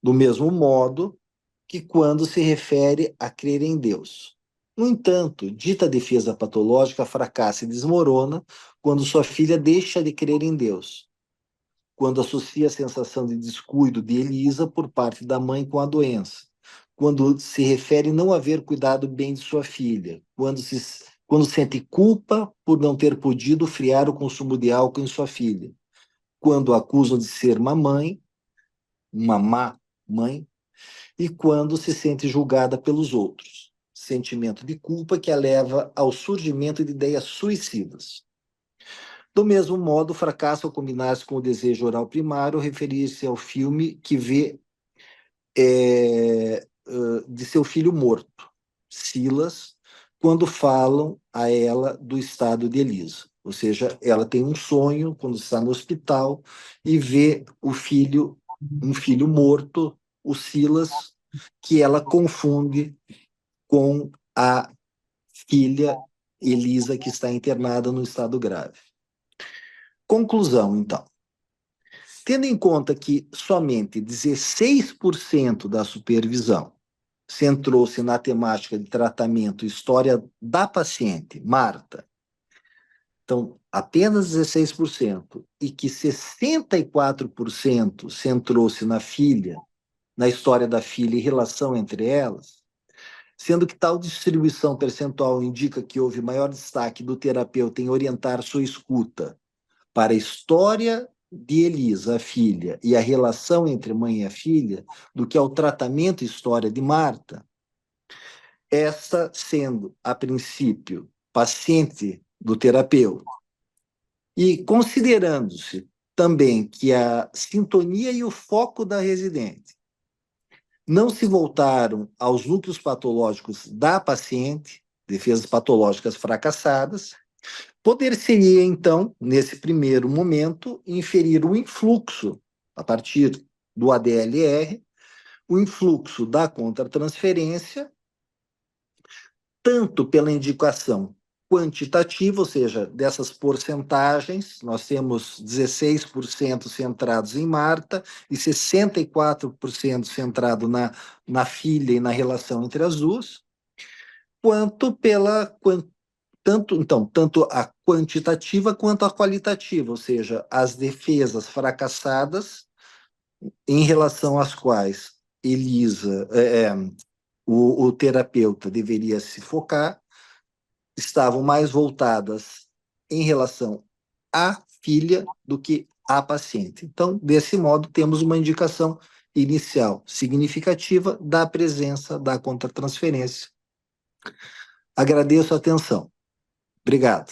Do mesmo modo que quando se refere a crer em Deus. No entanto, dita defesa patológica fracassa e desmorona quando sua filha deixa de crer em Deus, quando associa a sensação de descuido de Elisa por parte da mãe com a doença, quando se refere não haver cuidado bem de sua filha, quando sente culpa por não ter podido frear o consumo de álcool em sua filha, quando a acusam de ser uma má mãe, e quando se sente julgada pelos outros, sentimento de culpa que a leva ao surgimento de ideias suicidas. Do mesmo modo, o fracasso ao combinar-se com o desejo oral primário, referir-se ao filme que vê de seu filho morto, Silas, quando falam a ela do estado de Elisa. Ou seja, ela tem um sonho quando está no hospital e vê um filho morto, o Silas, que ela confunde com a filha Elisa, que está internada no estado grave. Conclusão, então. Tendo em conta que somente 16% da supervisão centrou-se na temática de tratamento e história da paciente, Marta, então apenas 16%, e que 64% centrou-se na filha, na história da filha e relação entre elas, sendo que tal distribuição percentual indica que houve maior destaque do terapeuta em orientar sua escuta para a história de Elisa, a filha, e a relação entre mãe e a filha, do que ao tratamento e história de Marta, essa sendo, a princípio, paciente do terapeuta, e considerando-se também que a sintonia e o foco da residente não se voltaram aos núcleos patológicos da paciente, defesas patológicas fracassadas, poder-se-ia, então, nesse primeiro momento, inferir o influxo, a partir do ADLR, o influxo da contratransferência, tanto pela indicação quantitativa, ou seja, dessas porcentagens, nós temos 16% centrados em Marta e 64% centrado na filha e na relação entre as duas, quanto pela tanto a quantitativa quanto a qualitativa, ou seja, as defesas fracassadas em relação às quais Elisa, o terapeuta deveria se focar, estavam mais voltadas em relação à filha do que à paciente. Então, desse modo, temos uma indicação inicial significativa da presença da contratransferência. Agradeço a atenção. Obrigado.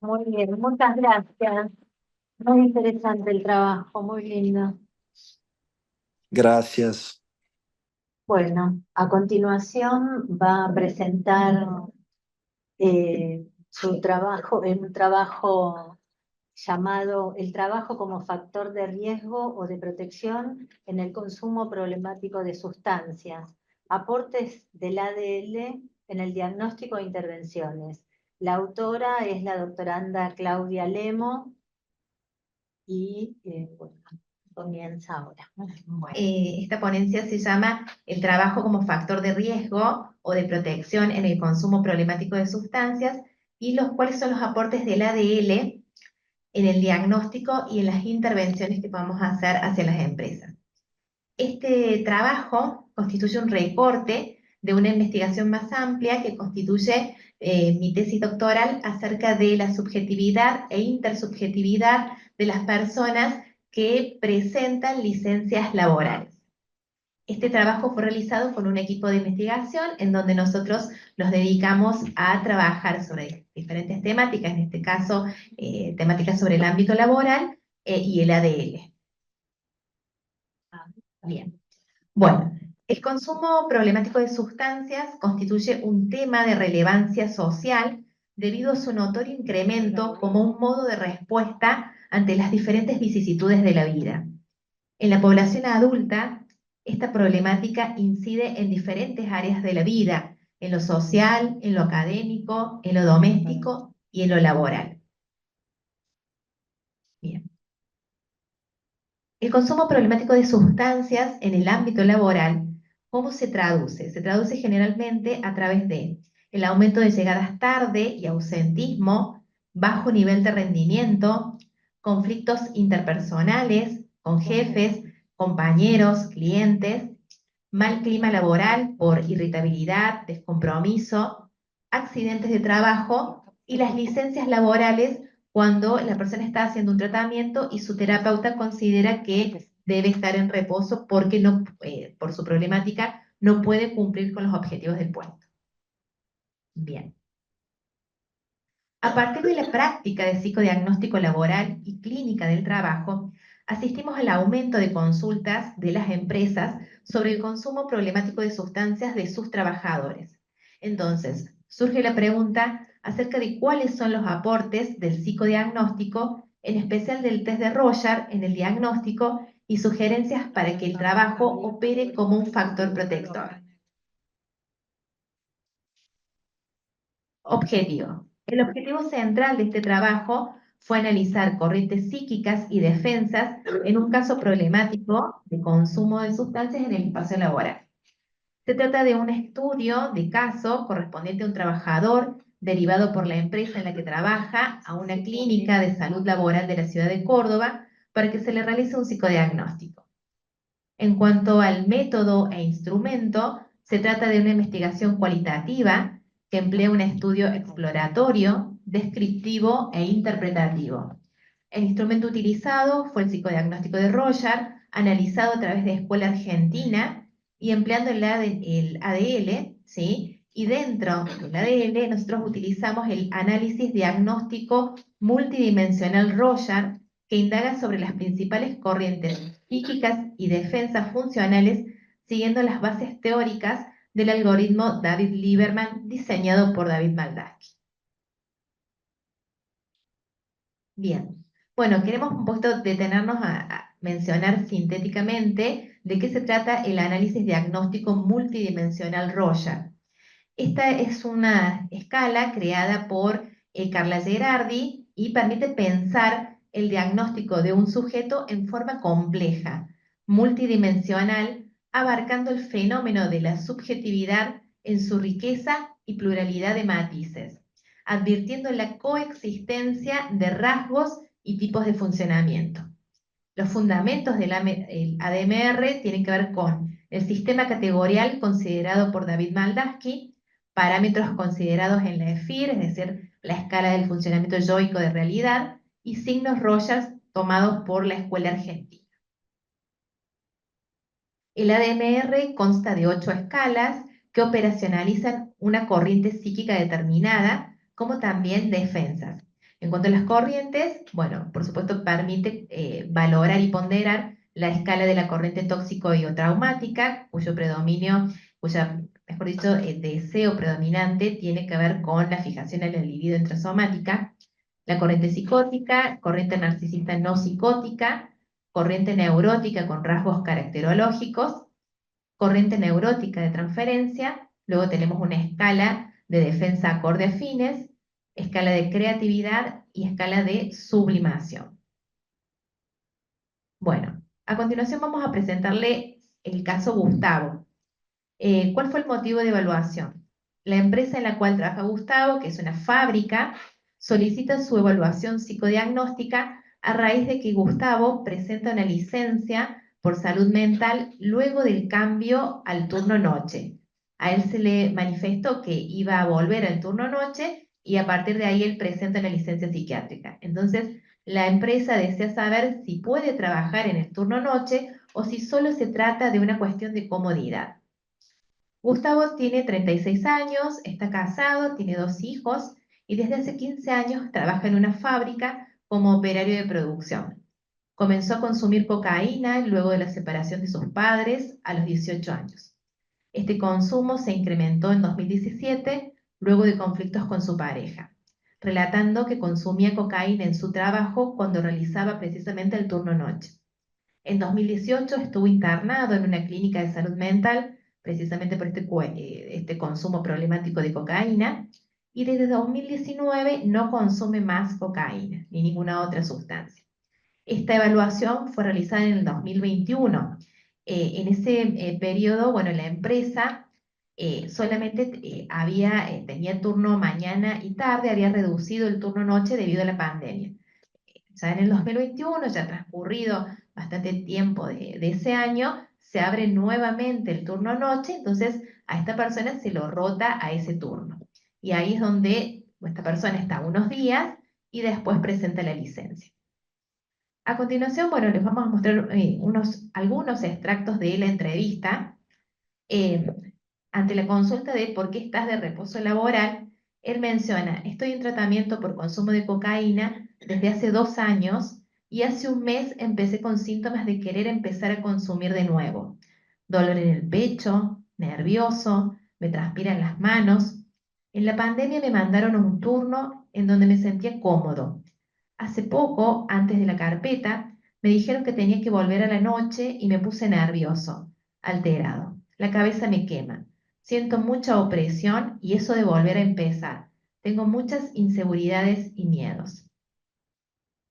Muy bien, muchas gracias. Muy interesante el trabajo, muy lindo. Gracias. Bueno, a continuación va a presentar su trabajo, un trabajo llamado El trabajo como factor de riesgo o de protección en el consumo problemático de sustancias, aportes del ADL en el diagnóstico e intervenciones. La autora es la doctoranda Claudia Lemo y bueno, comienza ahora. Bueno, esta ponencia se llama El trabajo como factor de riesgo o de protección en el consumo problemático de sustancias y cuáles son los aportes del ADL en el diagnóstico y en las intervenciones que vamos a hacer hacia las empresas. Este trabajo constituye un recorte de una investigación más amplia que constituye mi tesis doctoral acerca de la subjetividad e intersubjetividad de las personas que presentan licencias laborales. Este trabajo fue realizado con un equipo de investigación en donde nosotros nos dedicamos a trabajar sobre diferentes temáticas, en este caso temáticas sobre el ámbito laboral y el ADL. Bien. Bueno, el consumo problemático de sustancias constituye un tema de relevancia social debido a su notorio incremento como un modo de respuesta ante las diferentes vicisitudes de la vida. En la población adulta, esta problemática incide en diferentes áreas de la vida, en lo social, en lo académico, en lo doméstico y en lo laboral. Bien. El consumo problemático de sustancias en el ámbito laboral, ¿cómo se traduce? Se traduce generalmente a través de el aumento de llegadas tarde y ausentismo, bajo nivel de rendimiento, conflictos interpersonales con jefes, compañeros, clientes, mal clima laboral por irritabilidad, descompromiso, accidentes de trabajo y las licencias laborales cuando la persona está haciendo un tratamiento y su terapeuta considera que debe estar en reposo porque no, por su problemática no puede cumplir con los objetivos del puesto. Bien. A partir de la práctica de psicodiagnóstico laboral y clínica del trabajo, asistimos al aumento de consultas de las empresas sobre el consumo problemático de sustancias de sus trabajadores. Entonces, surge la pregunta acerca de cuáles son los aportes del psicodiagnóstico, en especial del test de Rorschach en el diagnóstico y sugerencias para que el trabajo opere como un factor protector. Objetivo. El objetivo central de este trabajo fue analizar corrientes psíquicas y defensas en un caso problemático de consumo de sustancias en el espacio laboral. Se trata de un estudio de caso correspondiente a un trabajador derivado por la empresa en la que trabaja a una clínica de salud laboral de la ciudad de Córdoba para que se le realice un psicodiagnóstico. En cuanto al método e instrumento, se trata de una investigación cualitativa que emplea un estudio exploratorio, descriptivo e interpretativo. El instrumento utilizado fue el psicodiagnóstico de Rorschach, analizado a través de Escuela Argentina y empleando el ADL, ¿sí? Y dentro del ADL nosotros utilizamos el análisis diagnóstico multidimensional Rorschach, que indaga sobre las principales corrientes psíquicas y defensas funcionales siguiendo las bases teóricas del algoritmo David Lieberman diseñado por David Baldacchi. Bien, bueno, queremos un poquito detenernos a mencionar sintéticamente de qué se trata el análisis diagnóstico multidimensional Rorschach. Esta es una escala creada por Carla Gerardi y permite pensar el diagnóstico de un sujeto en forma compleja, multidimensional, abarcando el fenómeno de la subjetividad en su riqueza y pluralidad de matices, advirtiendo la coexistencia de rasgos y tipos de funcionamiento. Los fundamentos del ADMR tienen que ver con el sistema categorial considerado por David Baldacchi, parámetros considerados en la EFIR, es decir, la escala del funcionamiento yoico de realidad, y signos Rorschach tomados por la Escuela Argentina. El ADMR consta de 8 escalas que operacionalizan una corriente psíquica determinada, como también defensas. En cuanto a las corrientes, bueno, por supuesto permite valorar y ponderar la escala de la corriente tóxico y o traumática, cuyo predominio, mejor dicho, el deseo predominante tiene que ver con la fijación a la libido intrasomática, la corriente psicótica, corriente narcisista no psicótica, corriente neurótica con rasgos caracterológicos, corriente neurótica de transferencia, luego tenemos una escala de defensa acorde afines, escala de creatividad y escala de sublimación. Bueno, a continuación vamos a presentarle el caso Gustavo. ¿Cuál fue el motivo de evaluación? La empresa en la cual trabaja Gustavo, que es una fábrica, solicita su evaluación psicodiagnóstica a raíz de que Gustavo presenta una licencia por salud mental luego del cambio al turno noche. A él se le manifestó que iba a volver al turno noche y a partir de ahí él presenta una licencia psiquiátrica. Entonces, la empresa desea saber si puede trabajar en el turno noche o si solo se trata de una cuestión de comodidad. Gustavo tiene 36 años, está casado, tiene 2 hijos y desde hace 15 años trabaja en una fábrica como operario de producción. Comenzó a consumir cocaína luego de la separación de sus padres a los 18 años. Este consumo se incrementó en 2017 luego de conflictos con su pareja, relatando que consumía cocaína en su trabajo cuando realizaba precisamente el turno noche. En 2018 estuvo internado en una clínica de salud mental, precisamente por este consumo problemático de cocaína, y desde 2019 no consume más cocaína ni ninguna otra sustancia. Esta evaluación fue realizada en el 2021. En ese periodo, bueno, la empresa solamente tenía turno mañana y tarde, había reducido el turno noche debido a la pandemia. Ya en el 2021, ya ha transcurrido bastante tiempo de ese año, se abre nuevamente el turno noche, entonces a esta persona se lo rota a ese turno. Y ahí es donde esta persona está unos días y después presenta la licencia. A continuación, bueno, les vamos a mostrar algunos extractos de la entrevista. Ante la consulta de por qué estás de reposo laboral, él menciona: estoy en tratamiento por consumo de cocaína desde hace 2 años y hace un mes empecé con síntomas de querer empezar a consumir de nuevo. Dolor en el pecho, nervioso, me transpiran las manos. En la pandemia me mandaron a un turno en donde me sentía cómodo. Hace poco, antes de la carpeta, me dijeron que tenía que volver a la noche y me puse nervioso, alterado. La cabeza me quema. Siento mucha opresión y eso de volver a empezar. Tengo muchas inseguridades y miedos.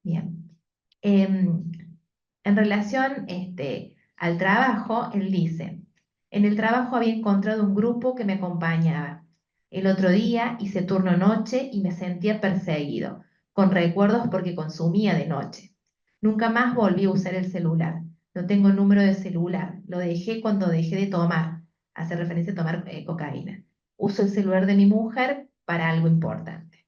Bien. En relación al trabajo, él dice: en el trabajo había encontrado un grupo que me acompañaba. El otro día hice turno noche y me sentía perseguido, con recuerdos porque consumía de noche. Nunca más volví a usar el celular. No tengo número de celular. Lo dejé cuando dejé de tomar. Hace referencia a tomar cocaína. Uso el celular de mi mujer para algo importante.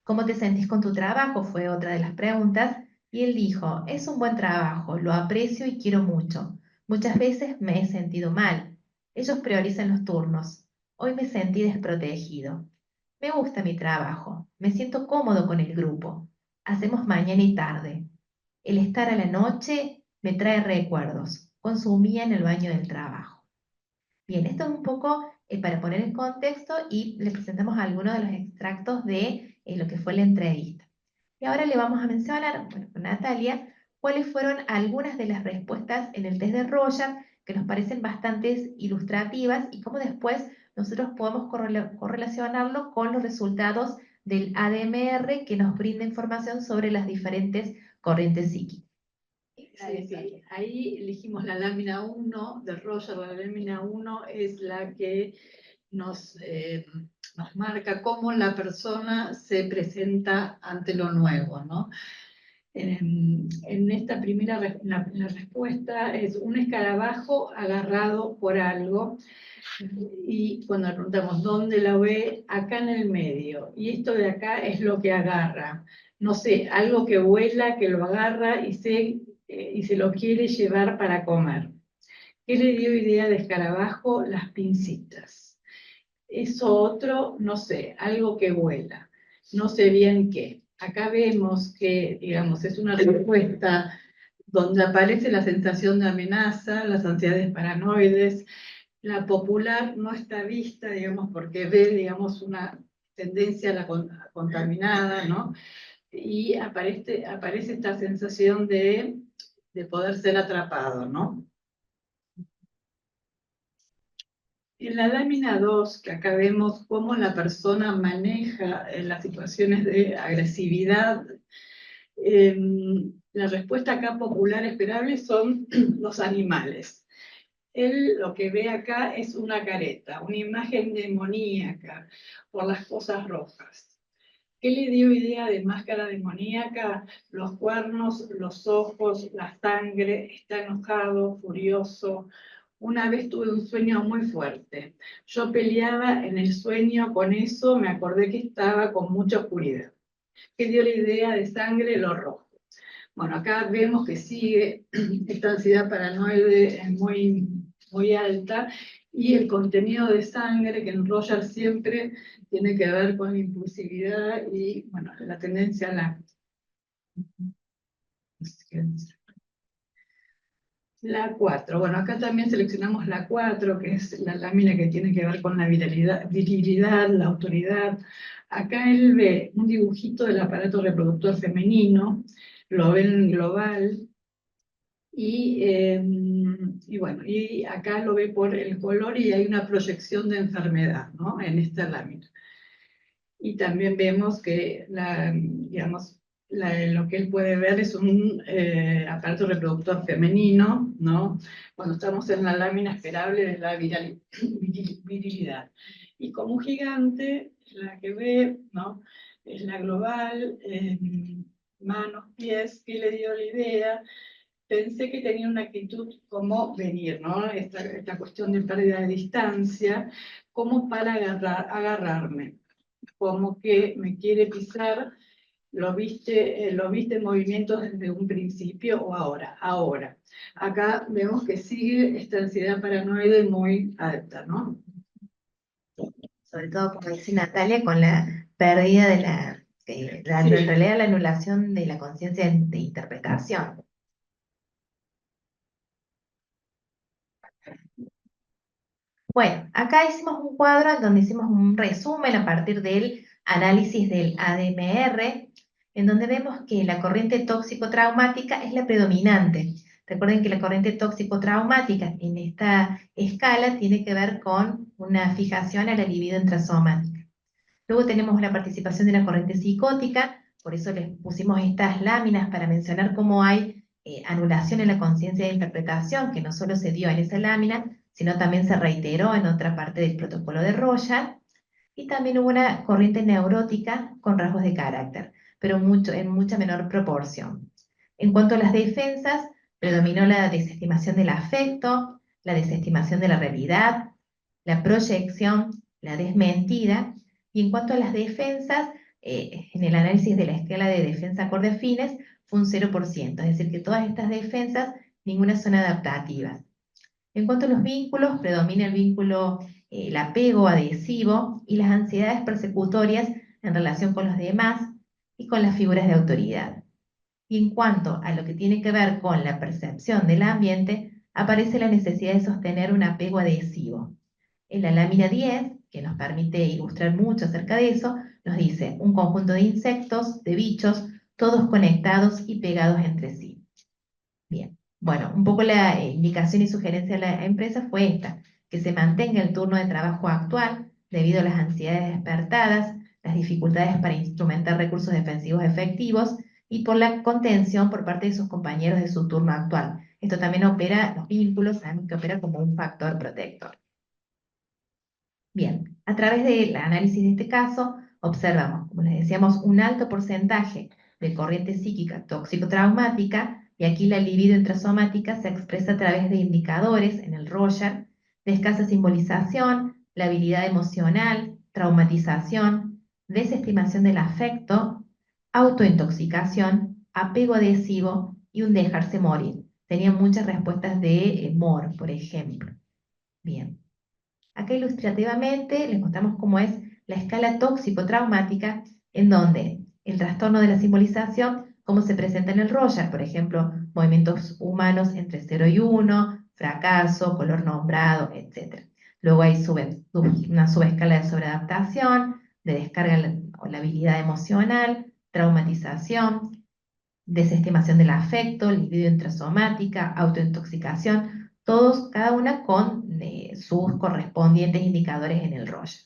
¿Cómo te sentís con tu trabajo? Fue otra de las preguntas. Y él dijo: es un buen trabajo, lo aprecio y quiero mucho. Muchas veces me he sentido mal. Ellos priorizan los turnos. Hoy me sentí desprotegido. Me gusta mi trabajo, me siento cómodo con el grupo. Hacemos mañana y tarde. El estar a la noche me trae recuerdos. Consumía en el baño del trabajo. Bien, esto es un poco para poner en contexto, y le presentamos algunos de los extractos de lo que fue la entrevista. Y ahora le vamos a mencionar, bueno, con Natalia, cuáles fueron algunas de las respuestas en el test de Rorschach que nos parecen bastante ilustrativas y cómo después nosotros podemos correlacionarlo con los resultados del ADMR, que nos brinda información sobre las diferentes corrientes psíquicas. Sí. Ahí elegimos la lámina 1 de Rorschach. La lámina 1 es la que nos marca cómo la persona se presenta ante lo nuevo, ¿no? En esta primera la respuesta es un escarabajo agarrado por algo, y cuando le preguntamos dónde la ve, acá en el medio, y esto de acá es lo que agarra. No sé, algo que vuela, que lo agarra y se lo quiere llevar para comer. ¿Qué le dio idea de escarabajo? Las pincitas. Eso otro, no sé, algo que vuela. No sé bien qué. Acá vemos que, digamos, es una respuesta donde aparece la sensación de amenaza, las ansiedades paranoides. La popular no está vista, digamos, porque ve, digamos, una tendencia a la contaminada, ¿no? Y aparece esta sensación de poder ser atrapado, ¿no? En la lámina 2, que acá vemos cómo la persona maneja las situaciones de agresividad, la respuesta acá popular esperable son los animales. Él lo que ve acá es una careta, una imagen demoníaca por las cosas rojas. ¿Qué le dio idea de máscara demoníaca? Los cuernos, los ojos, la sangre, está enojado, furioso. Una vez tuve un sueño muy fuerte. Yo peleaba en el sueño con eso, me acordé que estaba con mucha oscuridad. ¿Qué dio la idea de sangre? Lo rojo. Bueno, acá vemos que sigue esta ansiedad paranoide muy, muy alta, y el contenido de sangre, que en Rorschach siempre tiene que ver con la impulsividad y, bueno, la tendencia a la 4. Bueno, acá también seleccionamos la 4, que es la lámina que tiene que ver con la virilidad, la autoridad. Acá él ve un dibujito del aparato reproductor femenino, lo ve en global, Y bueno, y acá lo ve por el color y hay una proyección de enfermedad, ¿no? En esta lámina. Y también vemos que digamos, lo que él puede ver es un aparato reproductor femenino, ¿no? Cuando estamos en la lámina esperable de la virilidad. Y como gigante, la que ve, ¿no? Es la global, manos, pies, ¿qué le dio la idea? Pensé que tenía una actitud como venir, ¿no? Esta cuestión de pérdida de distancia, como para agarrarme, como que me quiere pisar, lo viste en movimiento desde un principio o ahora. Ahora, acá vemos que sigue esta ansiedad paranoide muy alta, ¿no? Sobre todo, como dice Natalia, con la pérdida de en Sí. realidad la anulación de la conciencia de interpretación. Bueno, acá hicimos un cuadro en donde hicimos un resumen a partir del análisis del ADMR, en donde vemos que la corriente tóxico-traumática es la predominante. Recuerden que la corriente tóxico-traumática en esta escala tiene que ver con una fijación a la libido intrasomática. Luego tenemos la participación de la corriente psicótica, por eso les pusimos estas láminas para mencionar cómo hay anulación en la conciencia de interpretación, que no solo se dio en esa lámina, sino también se reiteró en otra parte del protocolo de Roya, y también hubo una corriente neurótica con rasgos de carácter, pero en mucha menor proporción. En cuanto a las defensas, predominó la desestimación del afecto, la desestimación de la realidad, la proyección, la desmentida, y en cuanto a las defensas, en el análisis de la escala de defensa acorde fines, fue un 0%, es decir, que todas estas defensas, ninguna son adaptativas. En cuanto a los vínculos, predomina el vínculo, el apego adhesivo y las ansiedades persecutorias en relación con los demás y con las figuras de autoridad. Y en cuanto a lo que tiene que ver con la percepción del ambiente, aparece la necesidad de sostener un apego adhesivo. En la lámina 10, que nos permite ilustrar mucho acerca de eso, nos dice un conjunto de insectos, de bichos, todos conectados y pegados entre sí. Bien, bueno, un poco la indicación y sugerencia de la empresa fue esta, que se mantenga el turno de trabajo actual debido a las ansiedades despertadas, las dificultades para instrumentar recursos defensivos efectivos y por la contención por parte de sus compañeros de su turno actual. Esto también opera, los vínculos, sabemos que opera como un factor protector. Bien, a través del análisis de este caso, observamos, como les decíamos, un alto porcentaje de corriente psíquica tóxico-traumática, y aquí la libido intrasomática se expresa a través de indicadores en el Roger, de escasa simbolización, labilidad emocional, traumatización, desestimación del afecto, autointoxicación, apego adhesivo y un dejarse morir. Tenían muchas respuestas de mor, por ejemplo. Bien. Acá ilustrativamente les mostramos cómo es la escala tóxico-traumática, en donde el trastorno de la simbolización, cómo se presenta en el Roger, por ejemplo, movimientos humanos entre 0 y 1, fracaso, color nombrado, etc. Luego hay una subescala de sobreadaptación, de descarga o la habilidad emocional, traumatización, desestimación del afecto, libido intrasomática, autointoxicación, todos, cada una con sus correspondientes indicadores en el Roger.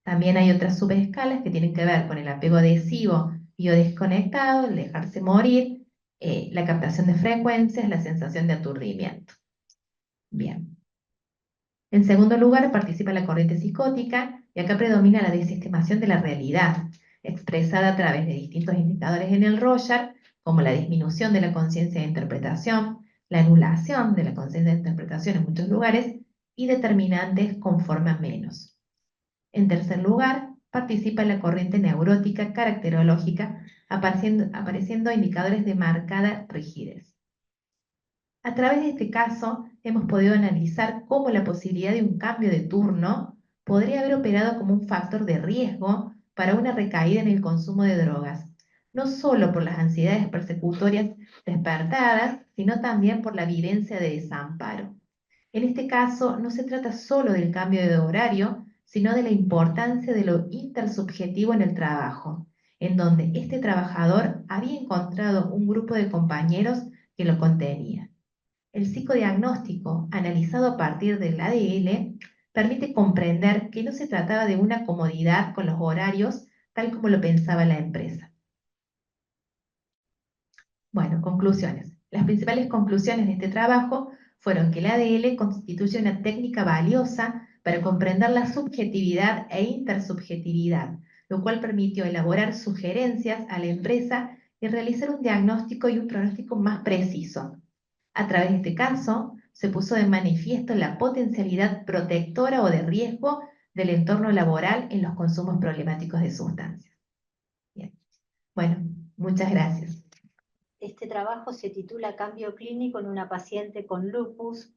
También hay otras subescalas que tienen que ver con el apego adhesivo y o desconectado, el dejarse morir, la captación de frecuencias, la sensación de aturdimiento. Bien. En segundo lugar, participa la corriente psicótica, y acá predomina la desestimación de la realidad, expresada a través de distintos indicadores en el Roger, como la disminución de la conciencia de interpretación, la anulación de la conciencia de interpretación en muchos lugares, y determinantes conforme a menos. En tercer lugar, participa la corriente neurótica caracterológica, apareciendo indicadores de marcada rigidez. A través de este caso, hemos podido analizar cómo la posibilidad de un cambio de turno podría haber operado como un factor de riesgo para una recaída en el consumo de drogas, no solo por las ansiedades persecutorias despertadas, sino también por la vivencia de desamparo. En este caso, no se trata solo del cambio de horario, sino de la importancia de lo intersubjetivo en el trabajo, en donde este trabajador había encontrado un grupo de compañeros que lo contenía. El psicodiagnóstico, analizado a partir del ADL, permite comprender que no se trataba de una comodidad con los horarios tal como lo pensaba la empresa. Bueno, conclusiones. Las principales conclusiones de este trabajo fueron que el ADL constituye una técnica valiosa para comprender la subjetividad e intersubjetividad, lo cual permitió elaborar sugerencias a la empresa y realizar un diagnóstico y un pronóstico más preciso. A través de este caso, se puso de manifiesto la potencialidad protectora o de riesgo del entorno laboral en los consumos problemáticos de sustancias. Bien. Bueno, muchas gracias. Este trabajo se titula Cambio clínico en una paciente con lupus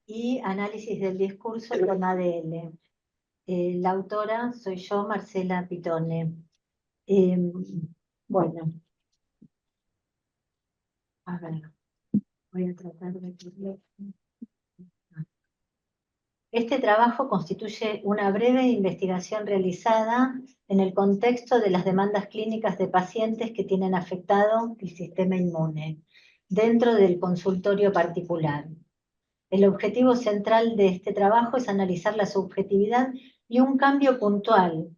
y análisis del discurso con ADL. La autora soy yo, Marcela Pitone. Bueno, a ver, voy a tratar de... Este trabajo constituye una breve investigación realizada en el contexto de las demandas clínicas de pacientes que tienen afectado el sistema inmune, dentro del consultorio particular. El objetivo central de este trabajo es analizar la subjetividad y un cambio puntual.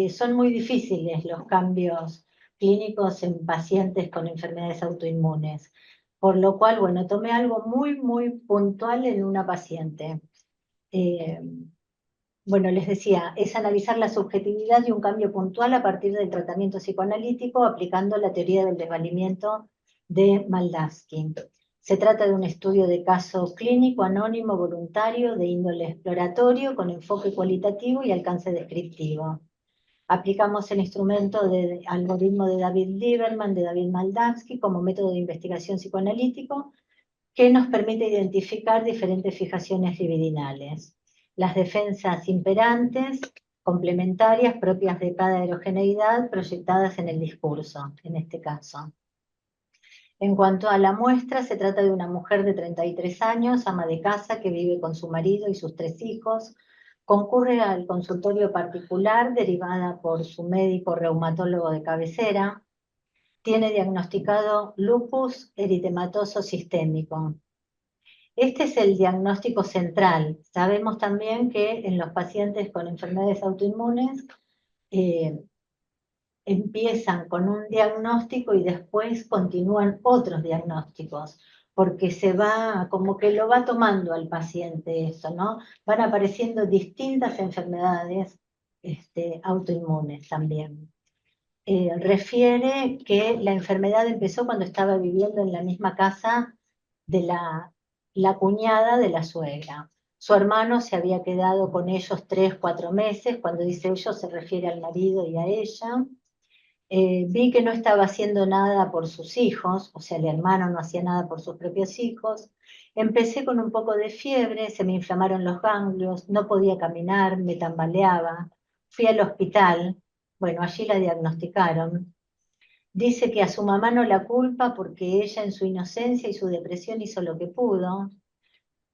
Son muy difíciles los cambios clínicos en pacientes con enfermedades autoinmunes, por lo cual, bueno, tomé algo muy puntual en una paciente. Bueno, les decía, es analizar la subjetividad y un cambio puntual a partir del tratamiento psicoanalítico aplicando la teoría del desvalimiento de Maldavsky. Se trata de un estudio de caso clínico, anónimo, voluntario, de índole exploratorio, con enfoque cualitativo y alcance descriptivo. Aplicamos el instrumento de algoritmo de David Lieberman, de David Maldavsky, como método de investigación psicoanalítico, que nos permite identificar diferentes fijaciones libidinales. Las defensas imperantes, complementarias, propias de cada heterogeneidad, proyectadas en el discurso, en este caso. En cuanto a la muestra, se trata de una mujer de 33 años, ama de casa, que vive con su marido y sus 3 hijos, concurre al consultorio particular derivada por su médico reumatólogo de cabecera, tiene diagnosticado lupus eritematoso sistémico. Este es el diagnóstico central. Sabemos también que en los pacientes con enfermedades autoinmunes empiezan con un diagnóstico y después continúan otros diagnósticos, porque se va, como que lo va tomando al paciente esto, ¿no? Van apareciendo distintas enfermedades autoinmunes también. Refiere que la enfermedad empezó cuando estaba viviendo en la misma casa de la cuñada de la suegra. Su hermano se había quedado con ellos 3, 4 meses, cuando dice ellos se refiere al marido y a ella. Vi que no estaba haciendo nada por sus hijos, o sea, el hermano no hacía nada por sus propios hijos. Empecé con un poco de fiebre, se me inflamaron los ganglios, no podía caminar, me tambaleaba. Fui al hospital, bueno, allí la diagnosticaron. Dice que a su mamá no la culpa porque ella en su inocencia y su depresión hizo lo que pudo.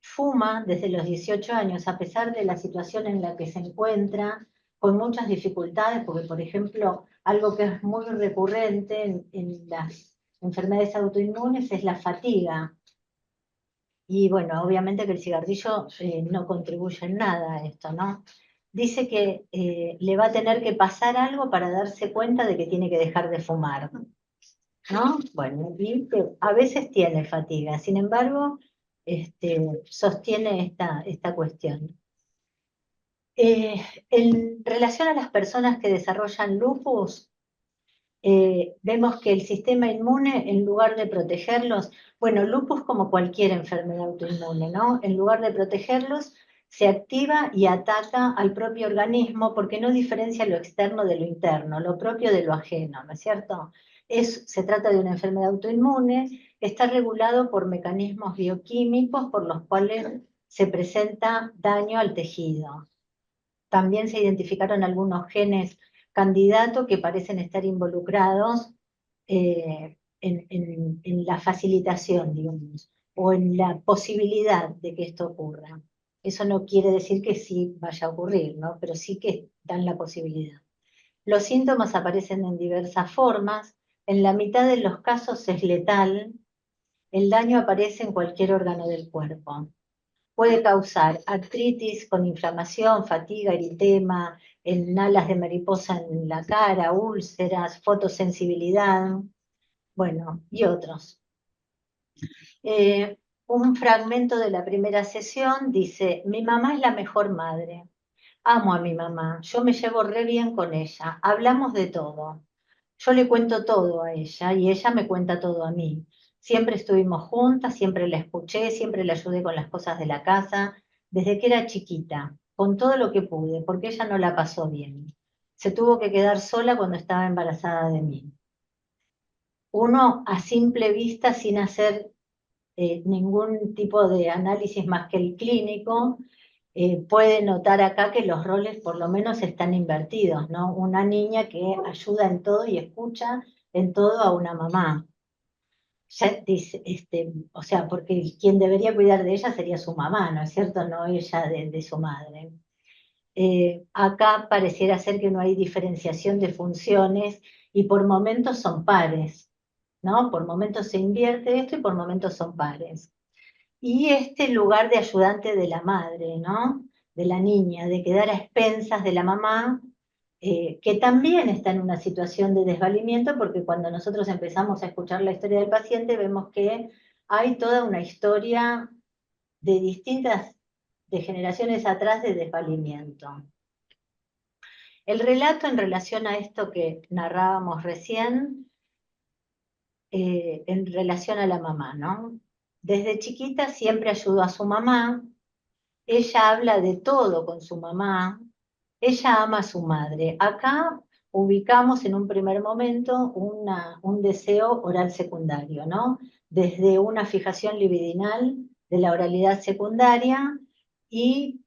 Fuma desde los 18 años, a pesar de la situación en la que se encuentra, con muchas dificultades, porque, por ejemplo, algo que es muy recurrente en las enfermedades autoinmunes es la fatiga. Y bueno, obviamente que el cigarrillo no contribuye en nada a esto, ¿no? Dice que le va a tener que pasar algo para darse cuenta de que tiene que dejar de fumar, ¿no? Bueno, y que a veces tiene fatiga, sin embargo, sostiene esta cuestión. En relación a las personas que desarrollan lupus, vemos que el sistema inmune, en lugar de protegerlos, bueno, lupus como cualquier enfermedad autoinmune, ¿no? En lugar de protegerlos, se activa y ataca al propio organismo porque no diferencia lo externo de lo interno, lo propio de lo ajeno, ¿no es cierto? Se trata de una enfermedad autoinmune, está regulado por mecanismos bioquímicos por los cuales se presenta daño al tejido. También se identificaron algunos genes candidatos que parecen estar involucrados en la facilitación, digamos, o en la posibilidad de que esto ocurra. Eso no quiere decir que sí vaya a ocurrir, ¿no? Pero sí que dan la posibilidad. Los síntomas aparecen en diversas formas. En la mitad de los casos es letal El daño aparece en cualquier órgano del cuerpo. Puede causar artritis con inflamación, fatiga, eritema, en alas de mariposa en la cara, úlceras, fotosensibilidad, bueno, y otros. Un fragmento de la primera sesión dice: mi mamá es la mejor madre. Amo a mi mamá, yo me llevo re bien con ella, hablamos de todo. Yo le cuento todo a ella y ella me cuenta todo a mí. Siempre estuvimos juntas, siempre la escuché, siempre la ayudé con las cosas de la casa, desde que era chiquita, con todo lo que pude, porque ella no la pasó bien. Se tuvo que quedar sola cuando estaba embarazada de mí. Uno, a simple vista, sin hacer ningún tipo de análisis más que el clínico, puede notar acá que los roles por lo menos están invertidos, ¿no? Una niña que ayuda en todo y escucha en todo a una mamá. Ya dice, o sea, porque quien debería cuidar de ella sería su mamá, ¿no es cierto? No ella de su madre. Acá pareciera ser que no hay diferenciación de funciones y por momentos son pares, ¿no? Por momentos se invierte esto y por momentos son pares. Y este lugar de ayudante de la madre, ¿no? De la niña, de quedar a expensas de la mamá, que también está en una situación de desvalimiento, porque cuando nosotros empezamos a escuchar la historia del paciente, vemos que hay toda una historia de distintas, de generaciones atrás de desvalimiento. El relato en relación a esto que narrábamos recién, en relación a la mamá, ¿no? Desde chiquita siempre ayudó a su mamá, ella habla de todo con su mamá, ella ama a su madre. Acá ubicamos en un primer momento un deseo oral secundario, ¿no? Desde una fijación libidinal de la oralidad secundaria. ¿Y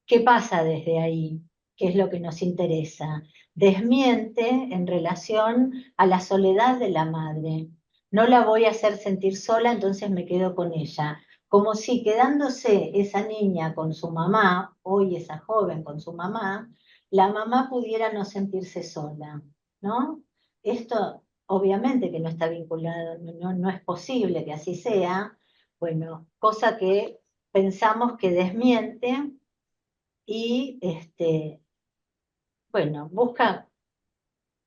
qué pasa desde ahí? ¿Qué es lo que nos interesa? Desmiente en relación a la soledad de la madre. No la voy a hacer sentir sola, entonces me quedo con ella. Como si quedándose esa niña con su mamá, hoy esa joven con su mamá, la mamá pudiera no sentirse sola, ¿no? Esto obviamente que no está vinculado, no es posible que así sea, bueno, cosa que pensamos que desmiente y bueno, busca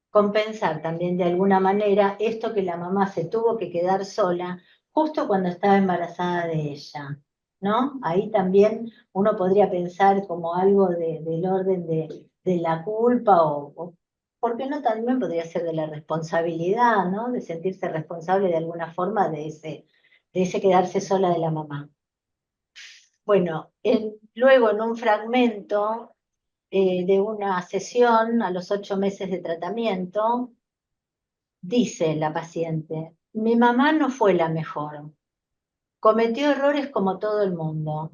compensar también de alguna manera esto que la mamá se tuvo que quedar sola justo cuando estaba embarazada de ella, ¿no? Ahí también uno podría pensar como algo del orden de la culpa o ¿por qué no también podría ser de la responsabilidad, ¿no? De sentirse responsable de alguna forma de ese quedarse sola de la mamá. Bueno, luego en un fragmento de una sesión a los 8 meses de tratamiento, dice la paciente: mi mamá no fue la mejor, cometió errores como todo el mundo.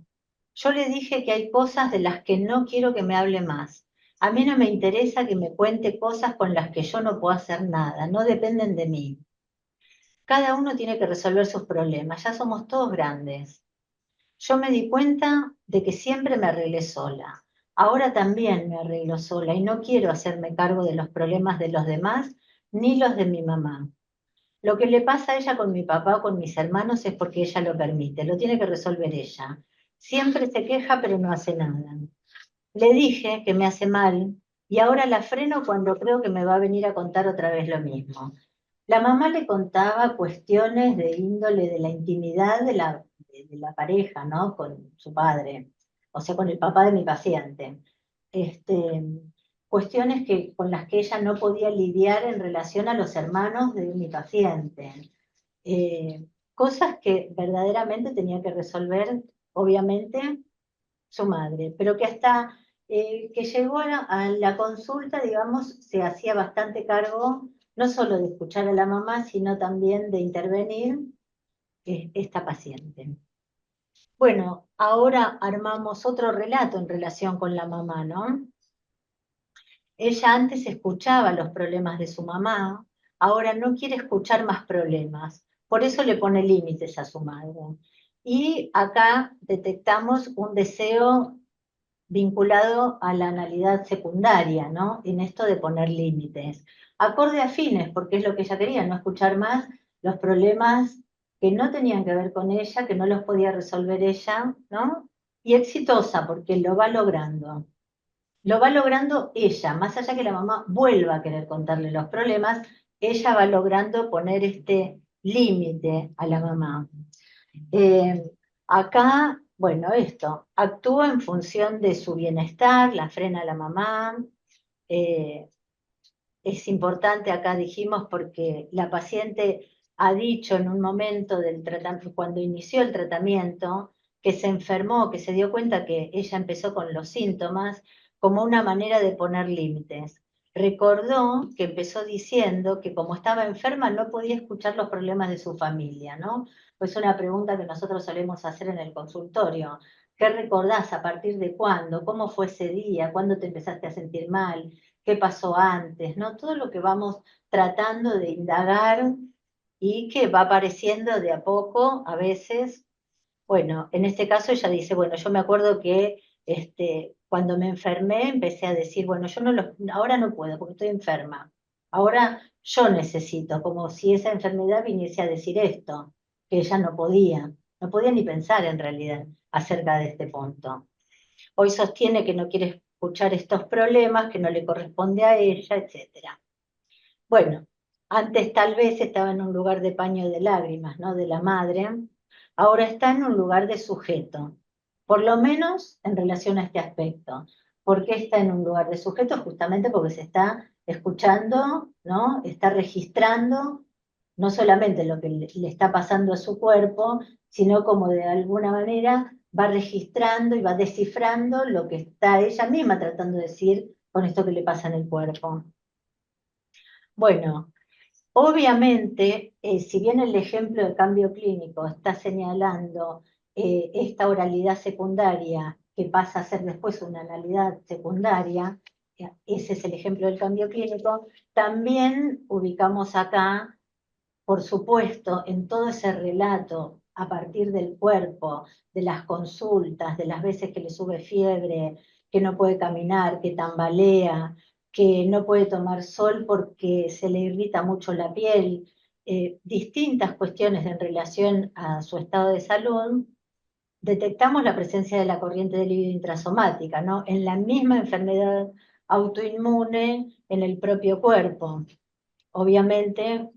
Yo le dije que hay cosas de las que no quiero que me hable más. A mí no me interesa que me cuente cosas con las que yo no puedo hacer nada, no dependen de mí. Cada uno tiene que resolver sus problemas, ya somos todos grandes. Yo me di cuenta de que siempre me arreglé sola. Ahora también me arreglo sola y no quiero hacerme cargo de los problemas de los demás ni los de mi mamá. Lo que le pasa a ella con mi papá o con mis hermanos es porque ella lo permite, lo tiene que resolver ella. Siempre se queja pero no hace nada. Le dije que me hace mal y ahora la freno cuando creo que me va a venir a contar otra vez lo mismo. La mamá le contaba cuestiones de índole de la intimidad de la pareja, ¿no? Con su padre, o sea, con el papá de mi paciente. Cuestiones con las que ella no podía lidiar en relación a los hermanos de mi paciente. Cosas que verdaderamente tenía que resolver, obviamente, su madre, pero que hasta que llegó a la consulta, digamos, se hacía bastante cargo no solo de escuchar a la mamá, sino también de intervenir esta paciente. Bueno, ahora armamos otro relato en relación con la mamá, ¿no? Ella antes escuchaba los problemas de su mamá, ahora no quiere escuchar más problemas, por eso le pone límites a su madre. Y acá detectamos un deseo vinculado a la analidad secundaria, ¿no? En esto de poner límites. Acorde a fines, porque es lo que ella quería, no escuchar más los problemas que no tenían que ver con ella, que no los podía resolver ella, ¿no? Y exitosa, porque lo va logrando. Lo va logrando ella, más allá que la mamá vuelva a querer contarle los problemas, ella va logrando poner este límite a la mamá. Acá, bueno, esto, actúa en función de su bienestar, la frena a la mamá. Es importante, acá dijimos, porque la paciente ha dicho en un momento del tratamiento, cuando inició el tratamiento, que se enfermó, que se dio cuenta que ella empezó con los síntomas como una manera de poner límites. Recordó que empezó diciendo que como estaba enferma no podía escuchar los problemas de su familia, ¿no? Pues una pregunta que nosotros solemos hacer en el consultorio. ¿Qué recordás? ¿A partir de cuándo? ¿Cómo fue ese día? ¿Cuándo te empezaste a sentir mal? ¿Qué pasó antes? ¿No? Todo lo que vamos tratando de indagar y que va apareciendo de a poco, a veces. Bueno, en este caso ella dice, bueno, yo me acuerdo que cuando me enfermé empecé a decir, bueno, yo ahora no puedo porque estoy enferma. Ahora yo necesito, como si esa enfermedad viniese a decir esto, que ella no podía ni pensar en realidad acerca de este punto. Hoy sostiene que no quiere escuchar estos problemas, que no le corresponde a ella, etc. Bueno, antes tal vez estaba en un lugar de paño de lágrimas, ¿no? De la madre. Ahora está en un lugar de sujeto, por lo menos en relación a este aspecto. ¿Por qué está en un lugar de sujeto? Justamente porque se está escuchando, ¿no? Está registrando no solamente lo que le está pasando a su cuerpo, sino como de alguna manera va registrando y va descifrando lo que está ella misma tratando de decir con esto que le pasa en el cuerpo. Bueno, obviamente, si bien el ejemplo de cambio clínico está señalando esta oralidad secundaria que pasa a ser después una analidad secundaria, ese es el ejemplo del cambio clínico, también ubicamos acá, por supuesto, en todo ese relato a partir del cuerpo, de las consultas, de las veces que le sube fiebre, que no puede caminar, que tambalea, que no puede tomar sol porque se le irrita mucho la piel, distintas cuestiones en relación a su estado de salud, detectamos la presencia de la corriente de líbido intrasomática, ¿no? En la misma enfermedad autoinmune en el propio cuerpo. Obviamente,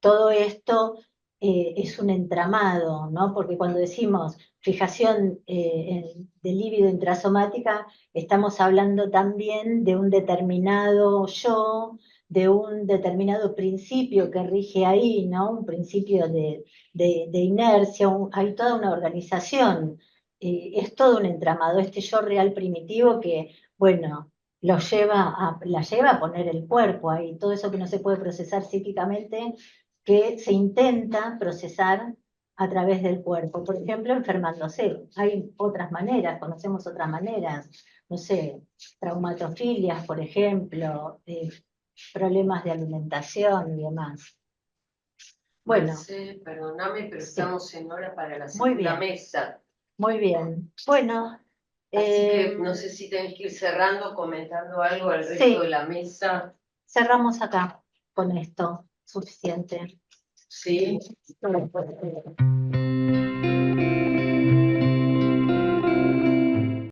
todo esto es un entramado, ¿no? Porque cuando decimos fijación de líbido intrasomática, estamos hablando también de un determinado yo, de un determinado principio que rige ahí, ¿no? Un principio de inercia, hay toda una organización, es todo un entramado, este yo real primitivo que, bueno, la lleva a poner el cuerpo ahí, todo eso que no se puede procesar psíquicamente, que se intenta procesar a través del cuerpo. Por ejemplo, enfermándose. Hay otras maneras, conocemos otras maneras, no sé, traumatofilias, por ejemplo, problemas de alimentación y demás. Bueno. Perdóname, pero estamos en hora para la Muy segunda bien. mesa. Muy bien. Bueno. Así que no sé si tenés que ir cerrando, comentando algo al resto Sí. de la mesa. Cerramos acá con esto. Suficiente. Sí.